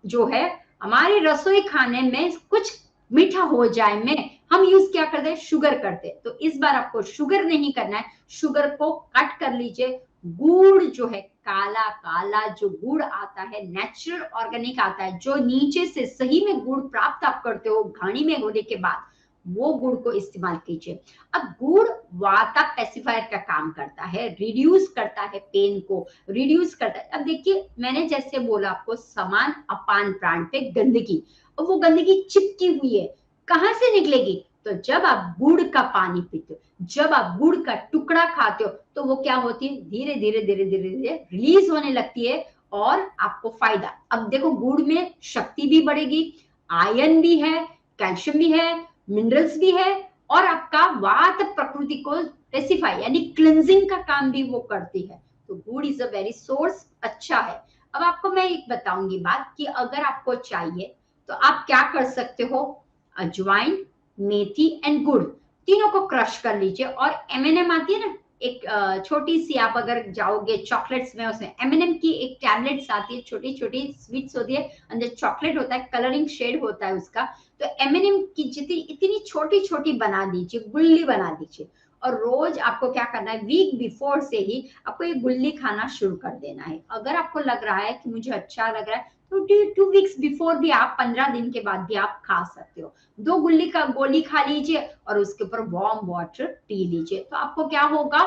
जो है हमारे रसोई खाने में कुछ मीठा हो जाए में हम यूज क्या करते हैं, शुगर करते हैं। तो इस बार आपको शुगर नहीं करना है, शुगर को कट कर लीजिए। गुड़ जो है, काला काला जो गुड़ आता है, नेचुरल ऑर्गेनिक आता है, जो नीचे से सही में गुड़ प्राप्त आप करते हो घानी में होने के बाद, वो गुड़ को इस्तेमाल कीजिए। अब गुड़ वाता पैसिफायर का काम करता है, रिड्यूस करता है पेन को, रिड्यूस करता है। अब देखिए मैंने जैसे बोला आपको, समान अपान प्राण पे गंदगी, और वो गंदगी चिपकी हुई है, कहां से निकलेगी, तो जब आप गुड़ का पानी पीते हो, जब आप गुड़ का टुकड़ा खाते हो, तो वो क्या होती है, धीरे धीरे धीरे धीरे धीरे रिलीज होने लगती है और आपको फायदा। अब देखो गुड़ में शक्ति भी बढ़ेगी, आयरन भी है, कैल्शियम भी है, मिनरल्स भी है, और आपका वात प्रकृति को रेसिफाई यानी क्लिंजिंग का काम भी वो करती है। तो गुड़ इज अ वेरी सोर्स, अच्छा है। अब आपको मैं एक बताऊंगी बात कि अगर आपको चाहिए तो आप क्या कर सकते हो, अजवाइन, मेथी एंड गुड़ तीनों को क्रश कर लीजिए, और एमएनएम आती है ना, एक छोटी सी, आप अगर जाओगे चॉकलेट्स में, उसमें एमएनएम की एक टैबलेट्स आती है, छोटी छोटी स्वीट्स होती है, अंदर चॉकलेट होता है, कलरिंग शेड होता है उसका। तो एमएनएम की जितनी इतनी छोटी छोटी बना दीजिए, गुल्ली बना दीजिए, और रोज आपको क्या करना है, वीक बिफोर से ही आपको ये गुल्ली खाना शुरू कर देना है। अगर आपको लग रहा है कि मुझे अच्छा लग रहा है तो 2 वीक्स बिफोर भी आप 15 दिन के बाद भी आप खा सकते हो। 2 गुल्ली का गोली खा लीजिए और उसके ऊपर वार्म वाटर पी लीजिए, तो आपको क्या होगा,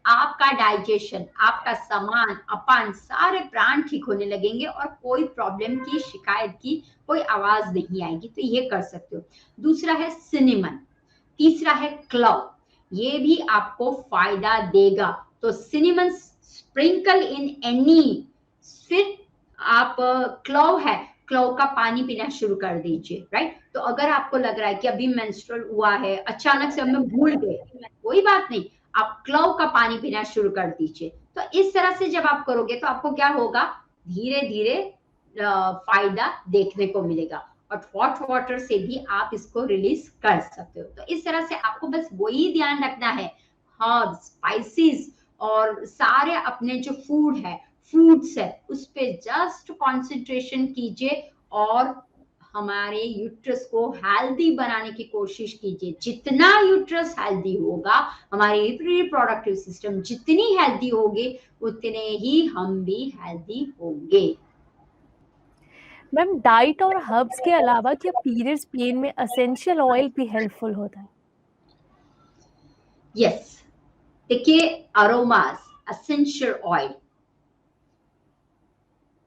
आपका डाइजेशन, आपका सामान, अपान सारे प्राण ठीक होने लगेंगे और कोई प्रॉब्लम की शिकायत की कोई आवाज नहीं आएगी। तो ये कर सकते हो। दूसरा है सिनेमन, तीसरा है क्लव, ये भी आपको फायदा देगा। तो सिनेमन स्प्रिंकल इन एनी, फिर आप क्लव है, क्लव का पानी पीना शुरू कर दीजिए, राइट। तो अगर आपको लग रहा है कि अभी मेंस्ट्रुअल हुआ है, अचानक से हमें भूल गए, कोई बात नहीं, आप क्लव का पानी पीना शुरू कर दीजिए। तो इस तरह से जब आप करोगे तो आपको क्या होगा, धीरे धीरे फायदा देखने को मिलेगा और हॉट वाटर से भी आप इसको रिलीज कर सकते हो। तो इस तरह से आपको बस वही ध्यान रखना है, हर्ब्स, स्पाइसेस और सारे अपने जो फूड है, फ्रूट्स है, उस पे जस्ट कंसंट्रेशन कीजिए और हमारे यूट्रस को हेल्दी बनाने की कोशिश कीजिए। जितना यूट्रस हेल्दी होगा, हमारी रिप्रोडक्टिव सिस्टम जितनी हेल्दी होगी, उतने ही हम भी हेल्दी होंगे। मैम, डाइट और हर्ब्स के अलावा क्या पीरियड्स पेन में एसेंशियल ऑयल भी हेल्पफुल होता है? यस, देखिए अरोमास, एसेंशियल ऑयल,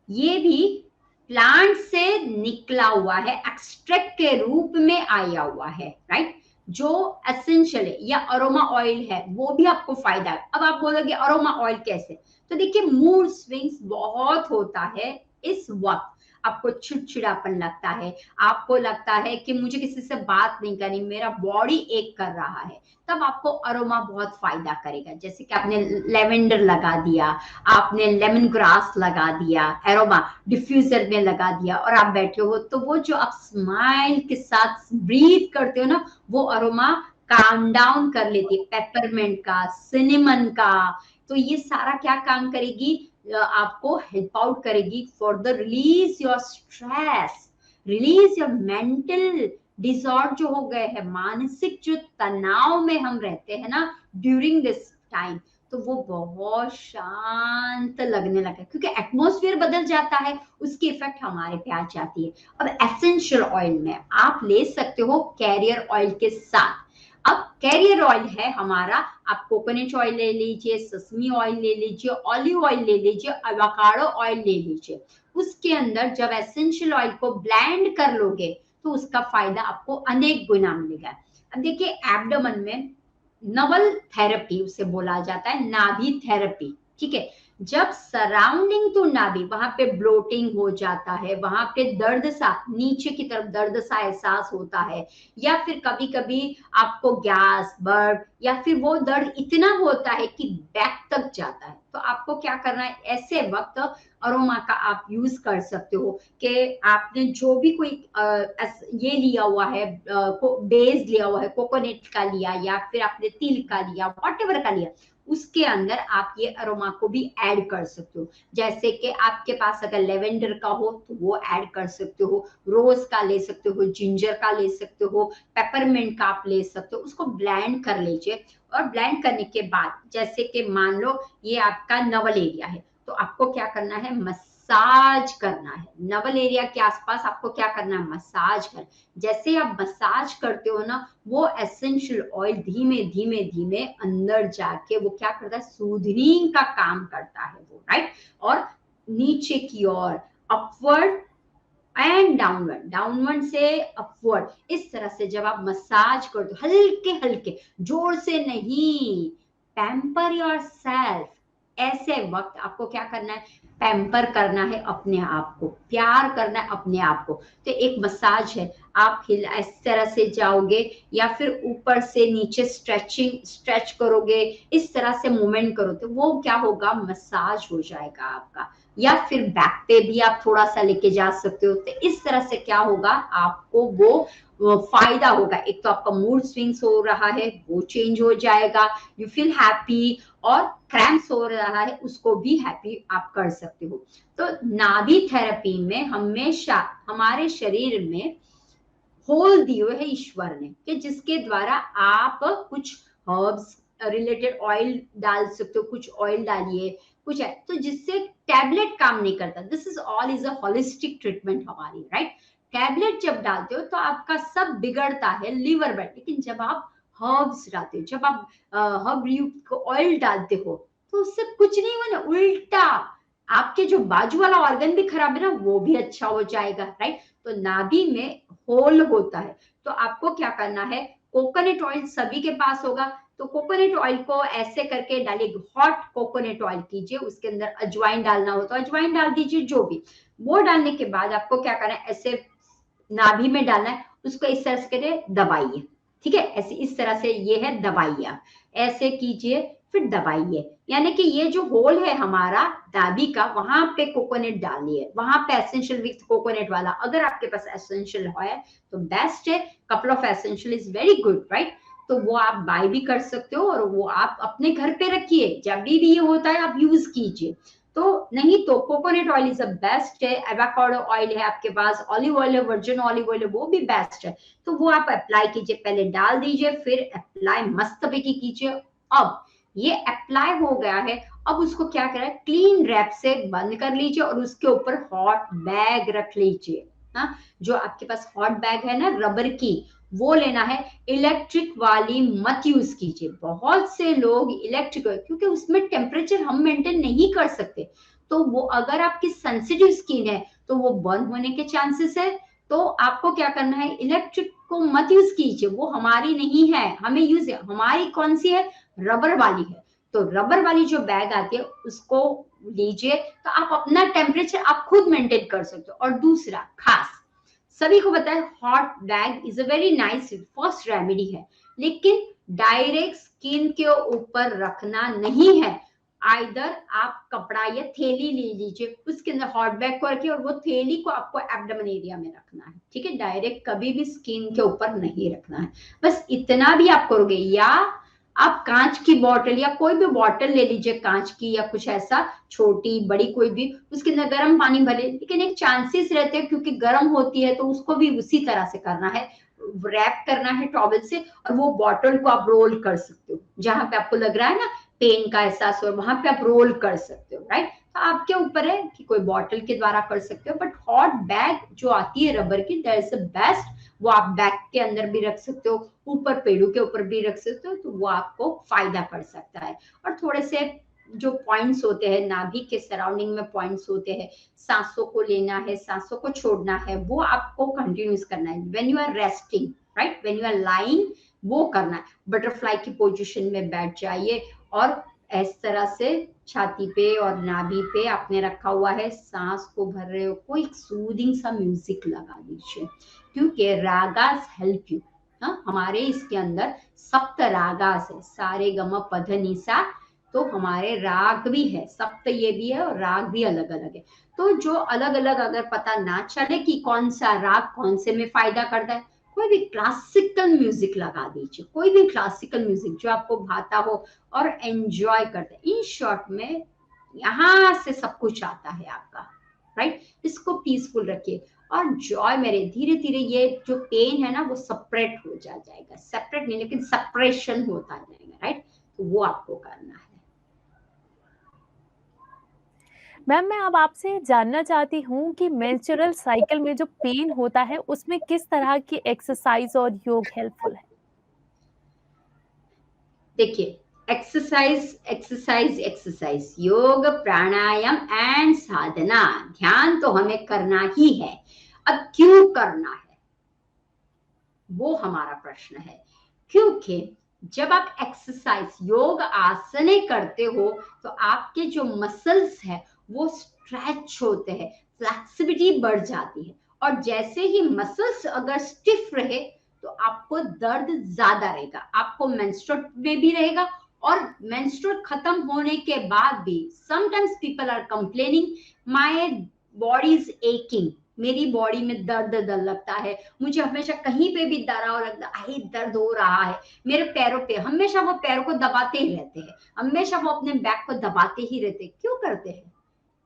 ये भी प्लांट से निकला हुआ है, एक्सट्रैक्ट के रूप में आया हुआ है, राइट। जो एसेंशियल है या अरोमा ऑयल है वो भी आपको फायदा है। अब आप बोलोगे अरोमा ऑयल कैसे, तो देखिए मूड स्विंग्स बहुत होता है इस वक्त, आपको चिड़चिड़ापन लगता है, आपको लगता है कि मुझे किसी से बात नहीं करनी, मेरा बॉडी एक कर रहा है, तब आपको अरोमा बहुत फायदा करेगा। जैसे कि आपने लेवेंडर लगा दिया, आपने लेमन ग्रास लगा दिया, एरोमा डिफ्यूजर में लगा दिया और आप बैठे हो, तो वो जो आप स्माइल के साथ ब्रीथ करते हो ना, वो अरोमा काम डाउन कर लेती है, पेपरमेंट का, सिनेमन का। तो ये सारा क्या काम करेगी, आपको हेल्प आउट करेगी for the release your stress, release your mental disorder जो हो गए हैं, मानसिक जो तनाव में हम रहते हैं ना ड्यूरिंग दिस टाइम, तो वो बहुत शांत लगने लगा, क्योंकि एटमॉस्फेयर बदल जाता है, उसकी इफेक्ट हमारे पे आ जाती है। अब एसेंशियल ऑयल में आप ले सकते हो कैरियर ऑयल के साथ। अब कैरियर ऑयल है हमारा, आप कोकोनट ऑयल ले लीजिए, ससमी ऑयल ले लीजिए, ऑलिव ऑयल ले लीजिए, एवोकाडो ऑयल ले लीजिए। उसके अंदर जब एसेंशियल ऑयल को ब्लेंड कर लोगे तो उसका फायदा आपको अनेक गुना मिलेगा। अब देखिए एब्डोमेन में नवल थेरेपी उसे बोला जाता है, नाभि थेरेपी, ठीक है। जब सराउंडिंग टू नाभि वहां पे ब्लोटिंग हो जाता है, वहां पे दर्द सा, नीचे की तरफ दर्द सा एहसास होता है, या फिर कभी कभी आपको गैस, बर्ड, या फिर वो दर्द इतना होता है कि बैक तक जाता है, तो आपको क्या करना है, ऐसे वक्त अरोमा का आप यूज कर सकते हो कि आपने जो भी कोई ये लिया हुआ है, बेस लिया हुआ है, कोकोनट का लिया या फिर आपने तिल का लिया, व्हाटएवर का लिया, उसके अंदर आप ये अरोमा को भी ऐड कर सकते हो। जैसे कि आपके पास अगर लेवेंडर का हो तो वो ऐड कर सकते हो, रोज का ले सकते हो, जिंजर का ले सकते हो, पेपरमिंट का आप ले सकते हो। उसको ब्लेंड कर लीजिए और ब्लेंड करने के बाद जैसे कि मान लो ये आपका नवल एरिया है, तो आपको क्या करना है, मसाज करना है। नवल एरिया के आसपास आपको क्या करना है, मसाज कर। जैसे आप मसाज करते हो ना, वो एसेंशियल ऑयल धीमे धीमे धीमे अंदर जाके वो क्या करता है, सूदनिंग का काम करता है वो, राइट। और नीचे की ओर अपवर्ड एंड डाउनवर्ड, डाउनवर्ड से अपवर्ड, इस तरह से जब आप मसाज करते हो, हल्के हल्के, जोर से नहीं, पैम्पर योर सेल्फ। ऐसे वक्त आपको क्या करना है, पैम्पर करना है अपने आप को, प्यार करना है अपने आप को। तो एक मसाज है, आप हिल इस तरह से जाओगे या फिर ऊपर से नीचे स्ट्रेच करोगे, इस तरह से मूवमेंट करो तो वो क्या होगा, मसाज हो जाएगा आपका। या फिर बैक पे भी आप थोड़ा सा लेके जा सकते हो। तो इस तरह से क्या होगा, आपको वो फायदा होगा। एक तो आपका मूड स्विंग्स हो रहा है वो चेंज हो जाएगा, यू फील हैप्पी, और क्रैम्प्स हो रहा है उसको भी हैप्पी आप कर सकते हो। तो नाभि थेरेपी में हमेशा हमारे शरीर में होल दिए हुए है ईश्वर ने, कि जिसके द्वारा आप कुछ हर्ब्स रिलेटेड ऑयल डाल सकते हो, कुछ ऑयल डालिए, कुछ है तो जिससे टैबलेट काम नहीं करता। This is all is a holistic treatment हमारी, राइट। टैबलेट जब डालते हो तो आपका सब बिगड़ता है, लीवर बैठ, लेकिन जब आप हर्ब्स डालते हो, जब आप हर्ब युक्त ऑयल डालते हो तो उससे कुछ नहीं होना, उल्टा आपके जो बाजू वाला ऑर्गन भी खराब है ना वो भी अच्छा हो जाएगा, राइट। तो नाभि में होल होता है, तो आपको क्या करना है, कोकोनट ऑयल सभी के पास होगा, तो कोकोनट ऑयल को ऐसे करके डालिए, हॉट कोकोनट ऑयल कीजिए, उसके अंदर अजवाइन डालना हो तो अजवाइन डाल दीजिए, जो भी। वो डालने के बाद आपको क्या करना है, ऐसे नाभि में डालना है, उसको इस तरह से करके दबाइए, ठीक है, ऐसे इस तरह से, ये है दबाइए, आप ऐसे कीजिए फिर दबाइए, यानी कि ये जो होल है हमारा नाभि का, वहां पे कोकोनट डालिए, वहां पे एसेंशियल विथ कोकोनट वाला, अगर आपके पास एसेंशियल है तो बेस्ट है, couple of essential is very good, right. तो वो आप बाय भी कर सकते हो और वो आप अपने घर पे रखिए, जब भी ये होता है आप यूज कीजिए। तो नहीं तो coconut oil is the best है, एवोकाडो ऑयल है आपके पास, ऑलिव ऑयल है, वर्जिन ऑलिव ऑयल है, वो भी बेस्ट है। तो वो आप अप्लाई कीजिए, पहले डाल दीजिए फिर अप्लाई मस्त तरीके कीजिए। अब ये अप्लाई हो गया है, अब उसको क्या करें, क्लीन रैप से बंद कर लीजिए और उसके ऊपर हॉट बैग रख लीजिए। हाँ, जो आपके पास हॉट बैग है ना रबर की, वो लेना है, इलेक्ट्रिक वाली मत यूज कीजिए। बहुत से लोग इलेक्ट्रिक, क्योंकि उसमें टेम्परेचर हम मेंटेन नहीं कर सकते, तो वो अगर आपकी सेंसिटिव स्किन है तो वो बर्न होने के चांसेस है। तो आपको क्या करना है, इलेक्ट्रिक को मत यूज कीजिए, वो हमारी नहीं है, हमें यूज है, हमारी कौन सी है, रबर वाली है। तो रबर वाली जो बैग आती है उसको लीजिए, तो आप अपना टेम्परेचर आप खुद मेंटेन कर सकते हो। और दूसरा खास सभी को पता है, hot bag is a very nice first remedy है, लेकिन डायरेक्ट स्किन के ऊपर रखना नहीं है। आइदर आप कपड़ा या थैली ले लीजिए, उसके अंदर हॉट बैग को रखिए और वो थैली को आपको एब्डोमेन एरिया में रखना है, ठीक है, डायरेक्ट कभी भी स्किन के ऊपर नहीं रखना है। बस इतना भी आप करोगे, या आप कांच की बोतल या कोई भी बोतल ले लीजिए, कांच की या कुछ ऐसा, छोटी बड़ी कोई भी, उसके अंदर गर्म पानी भरे, लेकिन एक चांसेस रहते हैं क्योंकि गर्म होती है, तो उसको भी उसी तरह से करना है, रैप करना है टॉवल से, और वो बॉटल को आप रोल कर सकते हो, जहां पे आपको लग रहा है ना पेन का एहसास हो, वहां पे आप रोल कर सकते हो, राइट। तो आपके ऊपर है कि कोई बॉटल के द्वारा कर सकते हो, बट हॉट बैग जो आती है रबर की, दैट इज द बेस्ट। वो आप बैग के अंदर भी रख सकते हो, ऊपर पेड़ों के ऊपर भी रख सकते हो, तो वो आपको फायदा कर सकता है। और थोड़े से जो पॉइंट्स होते हैं नाभि के सराउंडिंग में, पॉइंट्स होते हैं, सांसों को लेना है, सांसों को छोड़ना है, वो आपको कंटिन्यूस करना है when you are resting, right, when you are lying, वो करना है। बटरफ्लाई की पोजीशन में बैठ जाइए और इस तरह से छाती पे और नाभि पे आपने रखा हुआ है, सांस को भर रहे हो, कोई सूदिंग सा म्यूजिक लगा दीजिए, क्योंकि रागास हेल्प यू। हमारे इसके अंदर सप्त रागास है, सारे गम पध निसा, तो हमारे राग भी है, सप्त ये भी है और राग भी अलग अलग है। तो जो अलग अलग अगर पता ना चले कि कौन सा राग कौन से में फायदा करता है, कोई भी क्लासिकल म्यूजिक लगा दीजिए, कोई भी क्लासिकल म्यूजिक जो आपको भाता हो और एंजॉय करते हैं। इन शॉर्ट में यहाँ से सब कुछ आता है आपका, राइट। इसको पीसफुल रखिए और जॉय मेरे, धीरे धीरे ये जो पेन है ना वो सेपरेट हो जाएगा, सेपरेट नहीं लेकिन सेपरेशन होता जाएगा, राइट। तो वो आपको करना है। मैम मैं अब आपसे जानना चाहती हूँ कि मेंस्ट्रुअल साइकिल में जो पेन होता है उसमें किस तरह की एक्सरसाइज और योग हेल्पफुल है? देखिए, एक्सरसाइज एक्सरसाइज एक्सरसाइज, योग प्राणायाम एंड साधना, ध्यान तो हमें करना ही है। अब क्यों करना है वो हमारा प्रश्न है, क्योंकि जब आप एक्सरसाइज योग आसने करते हो तो आपके जो मसल्स है वो स्ट्रेच होते हैं, फ्लेक्सिबिलिटी बढ़ जाती है, और जैसे ही मसल्स अगर स्टिफ रहे तो आपको दर्द ज्यादा रहेगा, आपको मेंस्ट्रुअल में भी रहेगा, और मेंस्ट्रुअल खत्म होने के बाद भी sometimes people are complaining, my body is aching, मेरी बॉडी में दर्द दर्द लगता है, मुझे हमेशा कहीं पे भी दराव लगता है, दर्द हो रहा है मेरे पैरों पे, हमेशा वो पैरों को दबाते ही रहते हैं, हमेशा वो अपने बैक को दबाते ही रहते हैं। क्यों करते हैं?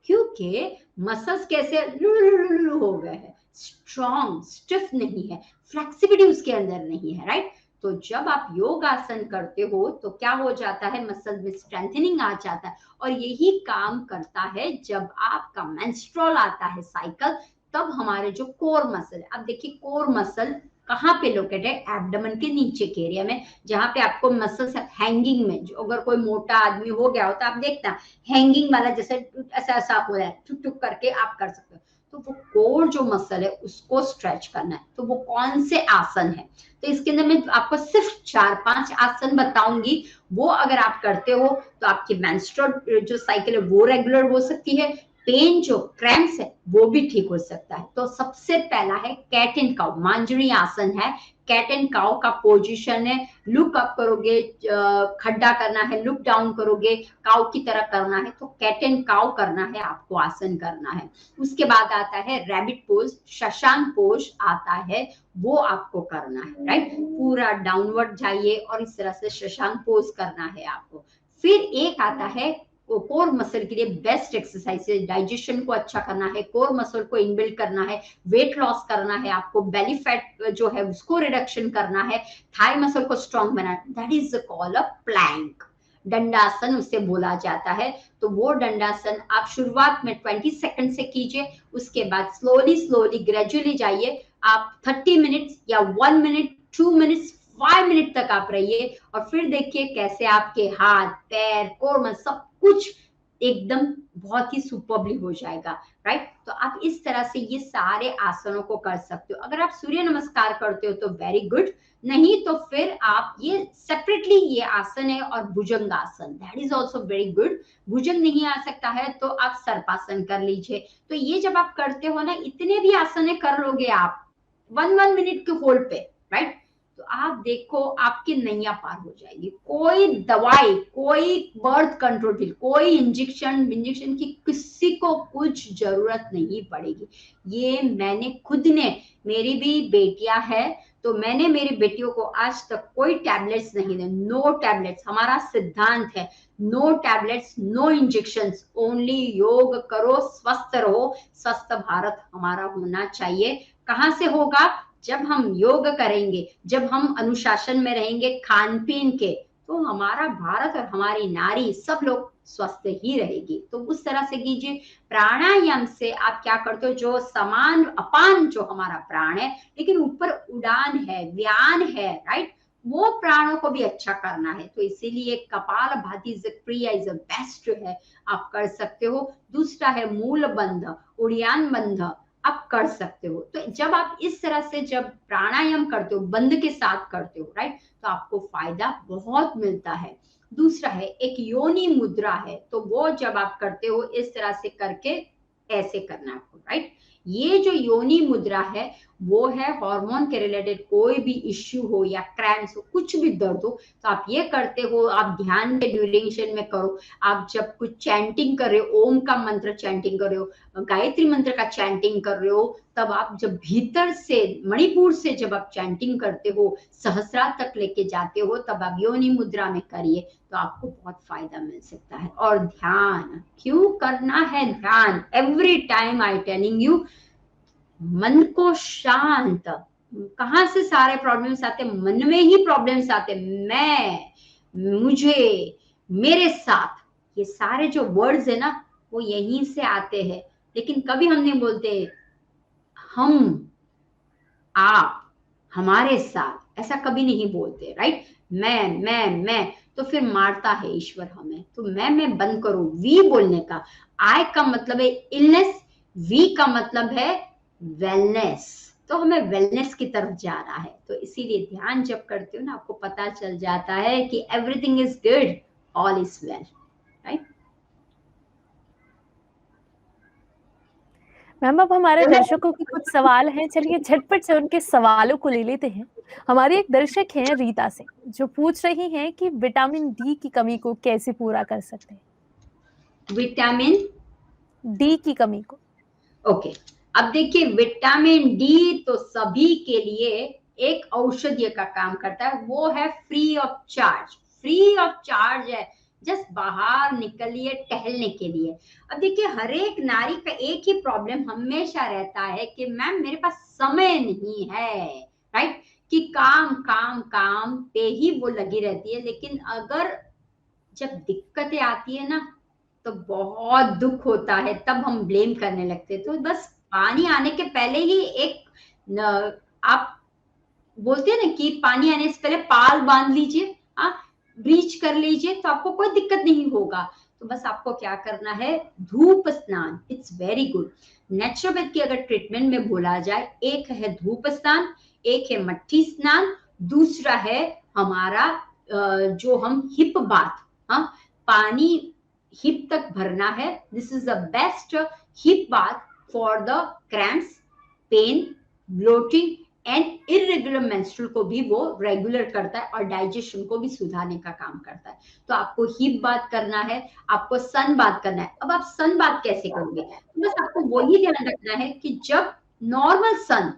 क्योंकि मसल्स कैसे हो गए हैं, स्ट्रॉन्ग स्टिफ नहीं है, फ्लेक्सिबिलिटी उसके अंदर नहीं है, राइट। तो जब आप योग आसन करते हो तो क्या हो जाता है, मसल में स्ट्रेंथनिंग आ जाता है, और यही काम करता है जब आपका मेंस्ट्रुअल आता है साइकिल, तब हमारे जो कोर मसल है, अब देखिए कोर मसल कहाँ पे लोकेटेड है, एब्डोमेन के नीचे के एरिया में, जहाँ पे आपको मसल्स हैंगिंग में, जो अगर कोई मोटा आदमी हो गया हो तो आप देखना हैंगिंग वाला जैसे ऐसा ऐसा हो रहा है, टुक टुक करके आप कर सकते हो, तो वो कोर जो मसल है उसको स्ट्रेच करना है। तो वो कौन से आसन है, तो इसके अंदर मैं आपको सिर्फ 4-5 आसन बताऊंगी, वो अगर आप करते हो तो आपकी मेंस्ट्रुअल जो साइकिल है वो रेगुलर हो सकती है, पेन जो क्रैम्प्स है वो भी ठीक हो सकता है। तो सबसे पहला है कैट एंड काउ, मांजरी आसन है, कैट एंड काउ का पोजीशन है, लुक अप करोगे, खड्डा करना है, लुक डाउन करोगे, काउ की तरह करना है, तो कैट एंड काउ करना है, आपको आसन करना है। उसके बाद आता है रैबिट पोज, शशांक पोज आता है, वो आपको करना है, राइट, पूरा डाउनवर्ड जाइए और इस तरह से शशांक पोज करना है आपको। फिर एक आता है कोर मसल के लिए बेस्ट एक्सरसाइज है, डाइजेशन को अच्छा करना है, कोर मसल को इनबिल्ड करना है, वेट लॉस करना है आपको, बेली फैट जो है उसको रिडक्शन करना है, थाई मसल को स्ट्रांग बनाना है, that is called a plank, दंडासन उसे बोला जाता है। तो वो दंडासन आप शुरुआत में 20 सेकंड से कीजिए, उसके बाद स्लोली स्लोली ग्रेजुअली जाइए, आप 30 मिनट्स या 1 मिनट, 2 मिनट्स, 5 मिनट तक आप रहिए, और फिर देखिए कैसे आपके हाथ पैर कोर सब कुछ एकदम बहुत ही सुपर्बली हो जाएगा, राइट। तो आप इस तरह से ये सारे आसनों को कर सकते हो। अगर आप सूर्य नमस्कार करते हो तो वेरी गुड, नहीं तो फिर आप ये सेपरेटली ये आसन है, और भुजंग आसन that is also very good. भुजंग नहीं आ सकता है तो आप सर्पासन कर लीजिए। तो ये जब आप करते हो ना, इतने भी आसन कर लोगे आप 1 मिनट के होल्ड पे, राइट, तो आप देखो आपकी नैया पार हो जाएगी। कोई दवाई, कोई बर्थ कंट्रोल पिल, कोई इंजेक्शन की किसी को कुछ जरूरत नहीं पड़ेगी। ये मैंने खुद ने, मेरी भी बेटियां है, तो मैंने मेरी बेटियों को आज तक कोई टैबलेट्स नहीं दे, नो टैबलेट्स, हमारा सिद्धांत है no tablets, no injections, only yoga करो, स्वस्थ रहो, स्वस्थ भारत हमारा होना चाहिए। कहाँ से होगा, जब हम योग करेंगे, जब हम अनुशासन में रहेंगे खान पीन के, तो हमारा भारत और हमारी नारी सब लोग स्वस्थ ही रहेगी। तो उस तरह से कीजिए। प्राणायाम से आप क्या करते हो, जो समान अपान जो हमारा प्राण है, लेकिन ऊपर उड़ान है, व्यान है, राइट, वो प्राणों को भी अच्छा करना है, तो इसीलिए कपाल भाती क्रिया इज बेस्ट है, आप कर सकते हो। दूसरा है मूल बंध, उड़ियान बंध, आप कर सकते हो। तो जब आप इस तरह से जब प्राणायाम करते हो, बंद के साथ करते हो, राइट, तो आपको फायदा बहुत मिलता है। दूसरा है एक योनि मुद्रा है, तो वो जब आप करते हो इस तरह से करके ऐसे करना आपको, राइट। ये जो योनि मुद्रा है वो है हार्मोन के रिलेटेड, कोई भी इश्यू हो या क्रैम्प्स हो, कुछ भी दर्द हो, तो आप ये करते हो, आप ध्यान के ड्यूरेशन में करो। आप जब कुछ चैंटिंग कर रहे हो, ओम का मंत्र चैंटिंग कर रहे हो, गायत्री मंत्र का चैंटिंग कर रहे हो, तब आप जब भीतर से मणिपुर से जब आप चैंटिंग करते हो, सहस्रा तक लेके जाते हो, तब आप योनि मुद्रा में करिए, तो आपको बहुत फायदा मिल सकता है। और ध्यान क्यों करना है, ध्यान every time I telling you, मन को शांत, कहां से सारे प्रॉब्लम्स आते, मन में ही प्रॉब्लम्स आते, मैं, मुझे, मेरे साथ, ये सारे जो वर्ड्स है ना वो यहीं से आते हैं। लेकिन कभी हम नहीं बोलते हम, आप, हमारे साथ, ऐसा कभी नहीं बोलते, राइट। मैं, तो फिर मारता है ईश्वर हमें। तो मैं बंद करो, वी बोलने का। आई का मतलब है इलनेस, वी का मतलब है वेलनेस, तो हमें वेलनेस की तरफ जाना है। तो इसीलिए ध्यान जब करते हो ना, आपको पता चल जाता है कि everything is good, all is well, right. Ma'am अब हमारे दर्शकों के कुछ सवाल हैं, चलिए झटपट से उनके सवालों को ले लेते हैं। हमारी एक दर्शक हैं रीता सिंह, जो पूछ रही हैं कि विटामिन डी की कमी को कैसे पूरा कर सकते हैं। विटामिन डी की कमी को, ओके, अब देखिए विटामिन डी तो सभी के लिए एक औषधि का काम करता है, वो है free of charge, free of charge है, जस्ट बाहर निकलिए टहलने के लिए। अब देखिए हर एक नारी का एक ही प्रॉब्लम हमेशा रहता है कि मैम मेरे पास समय नहीं है, राइट, कि काम काम काम पे ही वो लगी रहती है, लेकिन अगर जब दिक्कतें आती है ना तो बहुत दुख होता है, तब हम ब्लेम करने लगते हैं। तो बस पानी आने के पहले ही एक आप बोलते हैं ना कि पानी आने से पहले पाल बांध लीजिए, ब्रीच कर लीजिए, तो आपको कोई दिक्कत नहीं होगा। तो बस आपको क्या करना है, धूप स्नान, इट्स वेरी गुड। नेचुरोपैथ की अगर ट्रीटमेंट में बोला जाए, एक है धूप स्नान, एक है मट्ठी स्नान, दूसरा है हमारा जो हम हिप बाथ, हाँ, पानी हिप तक भरना है। This is the best hip bath for the cramps, pain, bloating and irregular menstrual को भी वो रेगुलर करता है और डाइजेशन को भी सुधारने का काम करता है। तो आपको हिप बात करना है, आपको सन बात करना है। अब आप सन बात कैसे करोगे, तो बस आपको वही ध्यान रखना है कि जब नॉर्मल सन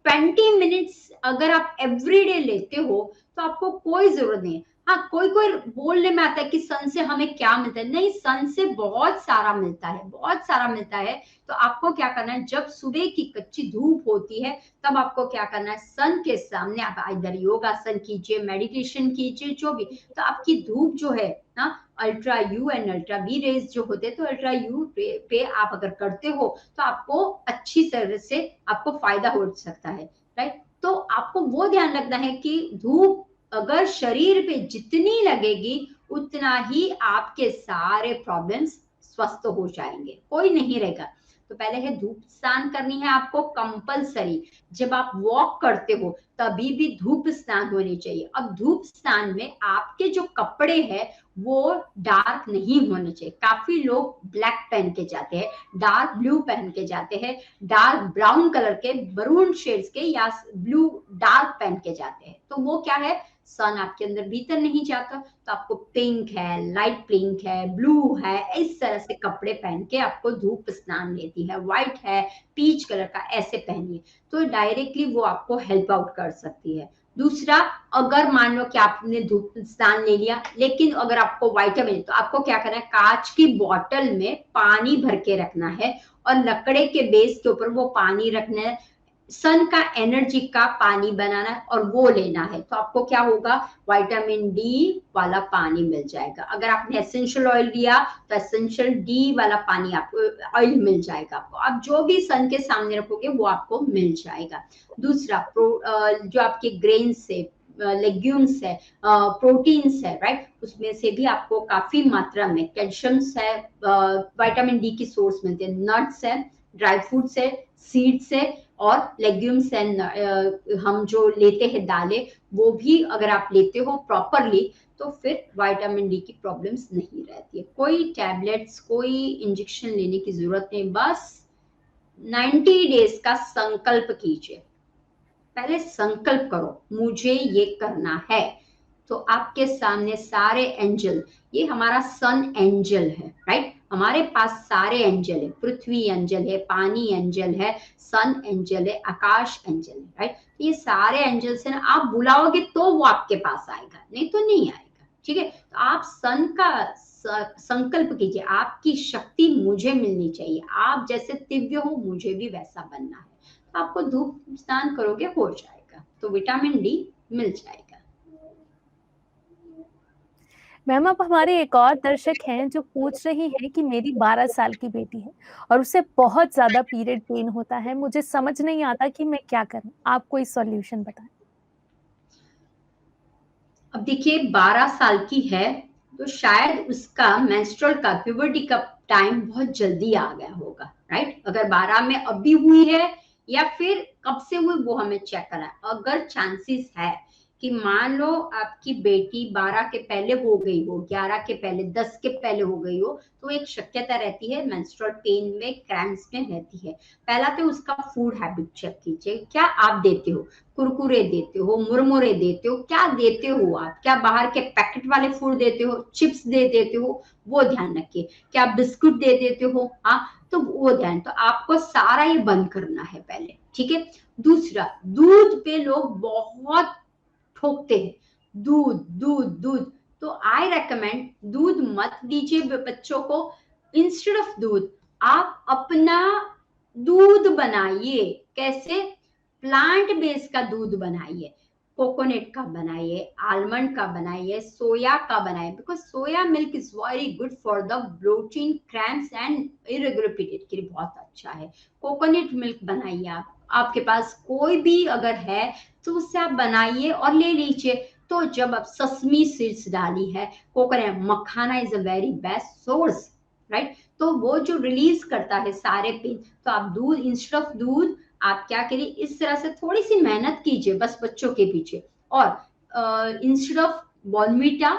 20 मिनट्स अगर आप एवरीडे लेते हो तो आपको कोई जरूरत नहीं है। हाँ, कोई कोई बोलने में आता है कि सन से हमें क्या मिलता है, नहीं, सन से बहुत सारा मिलता है, बहुत सारा मिलता है। तो आपको क्या करना है, जब सुबह की कच्ची धूप होती है तब आपको क्या करना है, सन के सामने आप इधर योगासन कीजिए, मेडिटेशन कीजिए, जो भी। तो आपकी धूप जो है ना, ultra U and ultra B rays जो होते हैं, तो अल्ट्रा यू पे आप अगर करते हो तो आपको अच्छी तरह से आपको फायदा हो सकता है, राइट। तो आपको वो ध्यान रखना है कि धूप अगर शरीर पे जितनी लगेगी उतना ही आपके सारे प्रॉब्लम्स स्वस्थ हो जाएंगे, कोई नहीं रहेगा। तो पहले है धूप स्नान करनी है आपको कंपलसरी। जब आप वॉक करते हो तभी भी धूप स्नान होनी चाहिए। अब धूप स्नान में आपके जो कपड़े हैं वो डार्क नहीं होने चाहिए। काफी लोग ब्लैक पहन के जाते हैं, डार्क ब्लू पहन के जाते हैं, डार्क ब्राउन कलर के, मरून शेड्स के या ब्लू डार्क पहन के जाते हैं। तो वो क्या है, सन आपके अंदर भीतर नहीं जाता। तो आपको पिंक है, लाइट पिंक है, ब्लू है, इस तरह से कपड़े पहन के आपको धूप स्नान लेती है। व्हाइट है, पीच कलर का, ऐसे पहनिए तो डायरेक्टली वो आपको हेल्प आउट कर सकती है। दूसरा, अगर मान लो कि आपने धूप स्नान ले लिया, लेकिन अगर आपको विटामिन, तो आपको क्या करना है, कांच की बोतल में पानी भर के रखना है और लकड़े के बेस के ऊपर वो पानी रखना है। सन का एनर्जी का पानी बनाना है और वो लेना है। तो आपको क्या होगा, विटामिन डी वाला पानी मिल जाएगा। अगर आपने एसेंशियल ऑयल लिया तो एसेंशियल डी वाला पानी आपको, ऑयल मिल जाएगा आपको। आप जो भी सन के सामने रखोगे वो आपको मिल जाएगा। दूसरा, जो आपके ग्रेन्स से, लेग्यूम्स है, प्रोटीन्स है, राइट, उसमें से भी आपको काफी मात्रा में कैल्शियम्स है, विटामिन डी की सोर्स मिलते हैं। नट्स है, ड्राई फ्रूट्स है, सीड्स है और लेग्यूम्स एंड हम जो लेते हैं दालें, वो भी अगर आप लेते हो प्रॉपरली तो फिर विटामिन डी की प्रॉब्लम्स नहीं रहती है। कोई टैबलेट्स, कोई इंजेक्शन लेने की जरूरत नहीं। बस 90 डेज का संकल्प कीजिए। पहले संकल्प करो मुझे ये करना है, तो आपके सामने सारे एंजल, ये हमारा सन एंजल है, राइट। हमारे पास सारे एंजल है, पृथ्वी एंजल है, पानी एंजल है, सन एंजल है, आकाश एंजल है, राइट। ये सारे एंजल से ना आप बुलाओगे तो वो आपके पास आएगा, नहीं तो नहीं आएगा, ठीक है। तो आप सन का संकल्प कीजिए, आपकी शक्ति मुझे मिलनी चाहिए, आप जैसे दिव्य हो मुझे भी वैसा बनना है। तो आपको धूप स्नान करोगे हो जाएगा, तो विटामिन डी मिल जाएगा। मैम, अब हमारे एक और दर्शक हैं जो पूछ रही हैं कि मेरी 12 साल की बेटी है और उसे बहुत ज्यादा पीरियड पेन होता है, मुझे समझ नहीं आता कि मैं क्या करूं, आप कोई सॉल्यूशन बताएं। अब देखिए 12 साल की है तो शायद उसका मेंस्ट्रुअल का, प्यूबर्टी का टाइम बहुत जल्दी आ गया होगा, राइट। अगर 12 में अभी हुई है या फिर कब से हुई वो हमें चेक करना है। अगर चांसेस है कि मान लो आपकी बेटी 12 के पहले हो गई हो, 11 के पहले, 10 के पहले हो गई हो, तो एक शक्यता रहती है मेंस्ट्रुअल पेन में, क्रैम्प्स में रहती है। पहला तो उसका फूड हैबिट चेक कीजिए, क्या आप देते हो, कुरकुरे देते हो, मुरमुरे देते हो, क्या देते हो आप, क्या बाहर के पैकेट वाले फूड देते हो, चिप्स दे देते हो, वो ध्यान रखिए। क्या बिस्कुट दे देते हो, हाँ, तो वो ध्यान, तो आपको सारा ये बंद करना है पहले, ठीक है। दूसरा, दूध पे लोग बहुत ठोकते हैं, दूध दूध दूध, तो आई रेकमेंड दूध मत दीजिए बच्चों को। इंस्टेड ऑफ दूध आप अपना दूध बनाइए। कैसे, प्लांट बेस का दूध बनाइए। कोकोनट का बनाइए, आलमंड का बनाइए, सोया का बनाइए, because soya milk is very good for the bloating, cramps and irregular period के लिए बहुत अच्छा है। कोकोनट मिल्क बनाइए आप, आपके पास कोई भी अगर है तो उससे आप बनाइए और ले लीजिए। तो जब आप ससमी सीड्स डाली है, coconut makhana is a very best source, right. तो वो जो रिलीज करता है सारे पेन, तो आप दूध, इंस्टेड ऑफ दूध आप क्या करिए, इस तरह से थोड़ी सी मेहनत कीजिए बस बच्चों के पीछे, और इंस्टेड ऑफ बॉर्नवीटा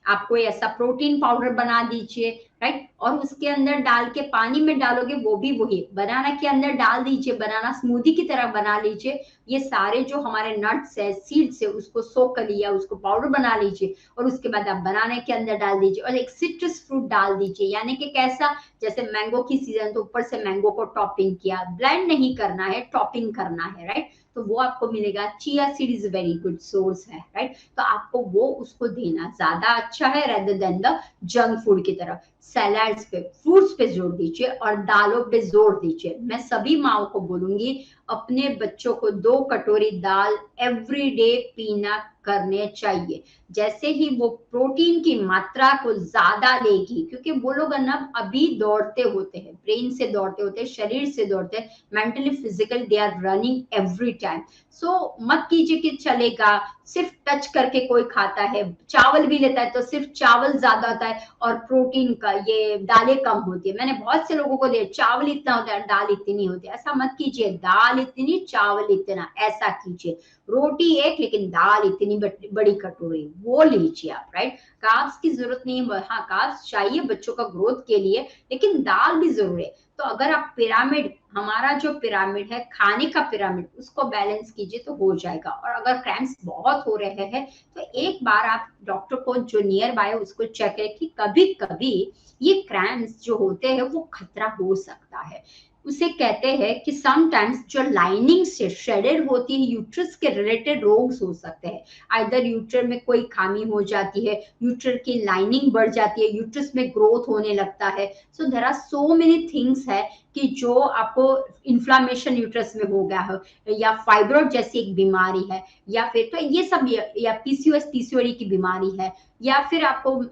आप कोई ऐसा प्रोटीन पाउडर बना दीजिए, राइट। और उसके अंदर डाल के पानी में डालोगे, वो भी वही बनाना के अंदर डाल दीजिए, बनाना स्मूदी की तरह बना लीजिए। ये सारे जो हमारे नट्स है, सीड्स है, उसको सोक कर लिया, उसको पाउडर बना लीजिए, और उसके बाद आप बनाने के अंदर डाल दीजिए, और एक सिट्रस फ्रूट डाल दीजिए, यानी कि कैसा, जैसे मैंगो की सीजन तो ऊपर से मैंगो को टॉपिंग किया, ब्लेंड नहीं करना है, टॉपिंग करना है, राइट। तो वो आपको मिलेगा। Chia seed is very good source है, राइट। तो आपको वो उसको देना ज्यादा अच्छा है rather than the junk food की तरफ। सैलड्स पे, फ्रूट्स पे जोर दीजिए और दालों पे जोर दीजिए। मैं सभी माओ को बोलूंगी अपने बच्चों को 2 कटोरी दाल एवरी डे पीना करने चाहिए। जैसे ही वो प्रोटीन की मात्रा को ज्यादा लेगी, क्योंकि वो लोग ना अभी दौड़ते होते हैं, ब्रेन से दौड़ते होते हैं, शरीर से दौड़ते हैं, mentally physical they are running every time. So मत कीजिए कि चलेगा सिर्फ टच करके कोई खाता है, चावल भी लेता है तो सिर्फ चावल ज्यादा होता है और प्रोटीन का ये दालें कम होती है। मैंने बहुत से लोगों को देखा चावल इतना होता है, दाल इतनी होती है। ऐसा मत कीजिए, दाल इतनी चावल इतना, ऐसा कीजिए। रोटी एक लेकिन दाल इतनी बड़ी कटोरी, वो लीजिए आप, राइट। कार्ब्स की जरूरत नहीं है, हाँ कार्ब्स चाहिए बच्चों का ग्रोथ के लिए, लेकिन दाल भी जरूरी है। तो अगर आप पिरामिड, हमारा जो पिरामिड है खाने का पिरामिड, उसको बैलेंस कीजिए तो हो जाएगा। और अगर क्रैम्प्स बहुत हो रहे हैं तो एक बार आप डॉक्टर को जो नियर बाय है उसको चेक है कि कभी कभी ये क्रैम्प्स जो होते हैं वो खतरा हो सकता है। उसे कहते हैं कि समटाइम्स जो लाइनिंग से शेडेड होती है, यूट्रस के रिलेटेड रोग्स हो सकते हैं। आइदर यूट्रस में कोई खामी हो जाती है, यूट्रस की लाइनिंग बढ़ जाती है, यूट्रस में ग्रोथ होने लगता है। So there are so many things है कि जो आपको इन्फ्लामेशन यूट्रस में हो गया हो, या फाइब्रोइड जैसी एक बीमारी है, या फिर तो ये सब, या पीसीओएस पीसीओडी की बीमारी है, या फिर आपको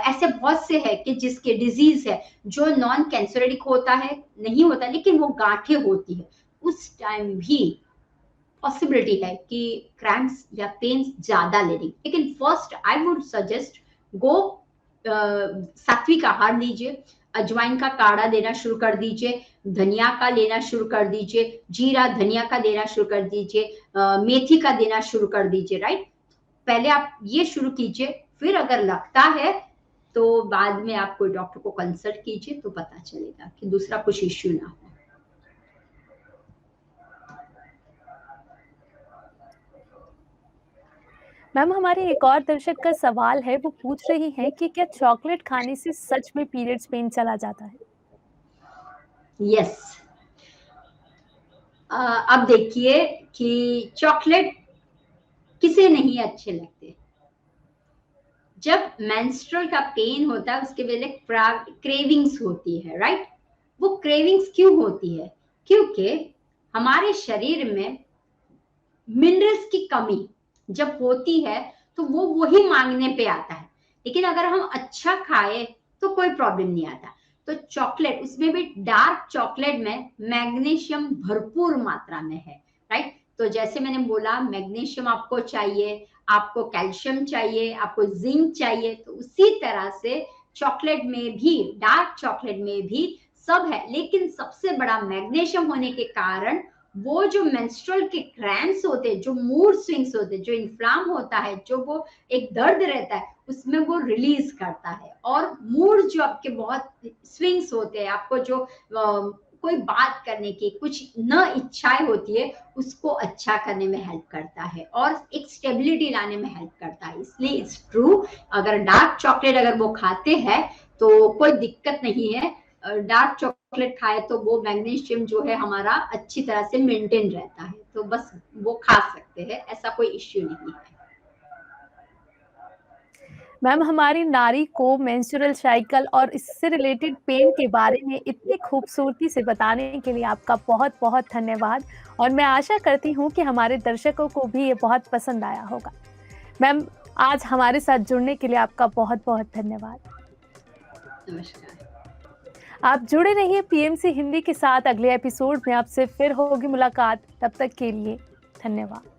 ऐसे बहुत से है कि जिसके डिजीज है जो नॉन कैंसरेटिक होता है, नहीं होता लेकिन वो गांठें होती है, उस टाइम भी पॉसिबिलिटी है कि क्रैम्प्स या पेन्स ज्यादा लेने। लेकिन first I would suggest go सात्विक आहार लीजिए, अजवाइन का काढ़ा देना शुरू कर दीजिए, धनिया का लेना शुरू कर दीजिए, जीरा धनिया का देना शुरू कर दीजिए, मेथी का देना शुरू कर दीजिए, राइट। पहले आप ये शुरू कीजिए, फिर अगर लगता है तो बाद में आप कोई डॉक्टर को कंसल्ट कीजिए तो पता चलेगा कि दूसरा कुछ इश्यू ना हो। मैम हमारे एक और दर्शक का सवाल है, वो पूछ रही हैं कि क्या चॉकलेट खाने से सच में पीरियड्स पेन चला जाता है? यस। अब देखिए कि चॉकलेट किसे नहीं अच्छे लगते। जब मेंस्ट्रुअल का पेन होता है उसके पहले क्रेविंग्स होती है, राइट। वो क्रेविंग्स क्यों होती है? क्योंकि हमारे शरीर में मिनरल्स की कमी जब होती है तो वो वही मांगने पे आता है। लेकिन अगर हम अच्छा खाए तो कोई प्रॉब्लम नहीं आता। तो चॉकलेट, उसमें भी डार्क चॉकलेट में मैग्नीशियम भरपूर मात्रा में है, राइट। तो जैसे मैंने बोला मैग्नीशियम आपको चाहिए, आपको कैल्शियम चाहिए, आपको जिंक चाहिए, तो उसी तरह से चॉकलेट में भी, डार्क चॉकलेट में भी सब है। लेकिन सबसे बड़ा मैग्नीशियम होने के कारण वो जो मेंस्ट्रुअल के क्रैम्प्स होते हैं, जो मूड स्विंग्स होते हैं, जो इन्फ्लाम होता है, जो वो एक दर्द रहता है, उसमें वो रिलीज करता है। और मूड जो आपके बहुत स्विंग्स होते हैं, आपको जो कोई बात करने की कुछ न इच्छाएं होती है, उसको अच्छा करने में हेल्प करता है और एक स्टेबिलिटी लाने में हेल्प करता है। इसलिए इट्स ट्रू, अगर डार्क चॉकलेट अगर वो खाते हैं तो कोई दिक्कत नहीं है। डार्क चॉकलेट खाए तो वो मैग्नीशियम जो है हमारा अच्छी तरह से मेंटेन रहता है, तो बस वो खा सकते हैं, ऐसा कोई इश्यू नहीं है। मैम, हमारी नारी को मेंस्ट्रुअल साइकिल और इससे रिलेटेड पेन के बारे में इतनी खूबसूरती से बताने के लिए आपका बहुत-बहुत धन्यवाद और मैं आशा करती हूँ कि हमारे दर्शकों को भी ये बहुत पसंद आया होगा। मैम, आज हमारे साथ जुड़ने के लिए आपका बहुत-बहुत धन्यवाद। नमस्कार। आप जुड़े रहिए पीएमसी हिंदी के साथ, अगले एपिसोड में आपसे फिर होगी मुलाकात। तब तक के लिए धन्यवाद।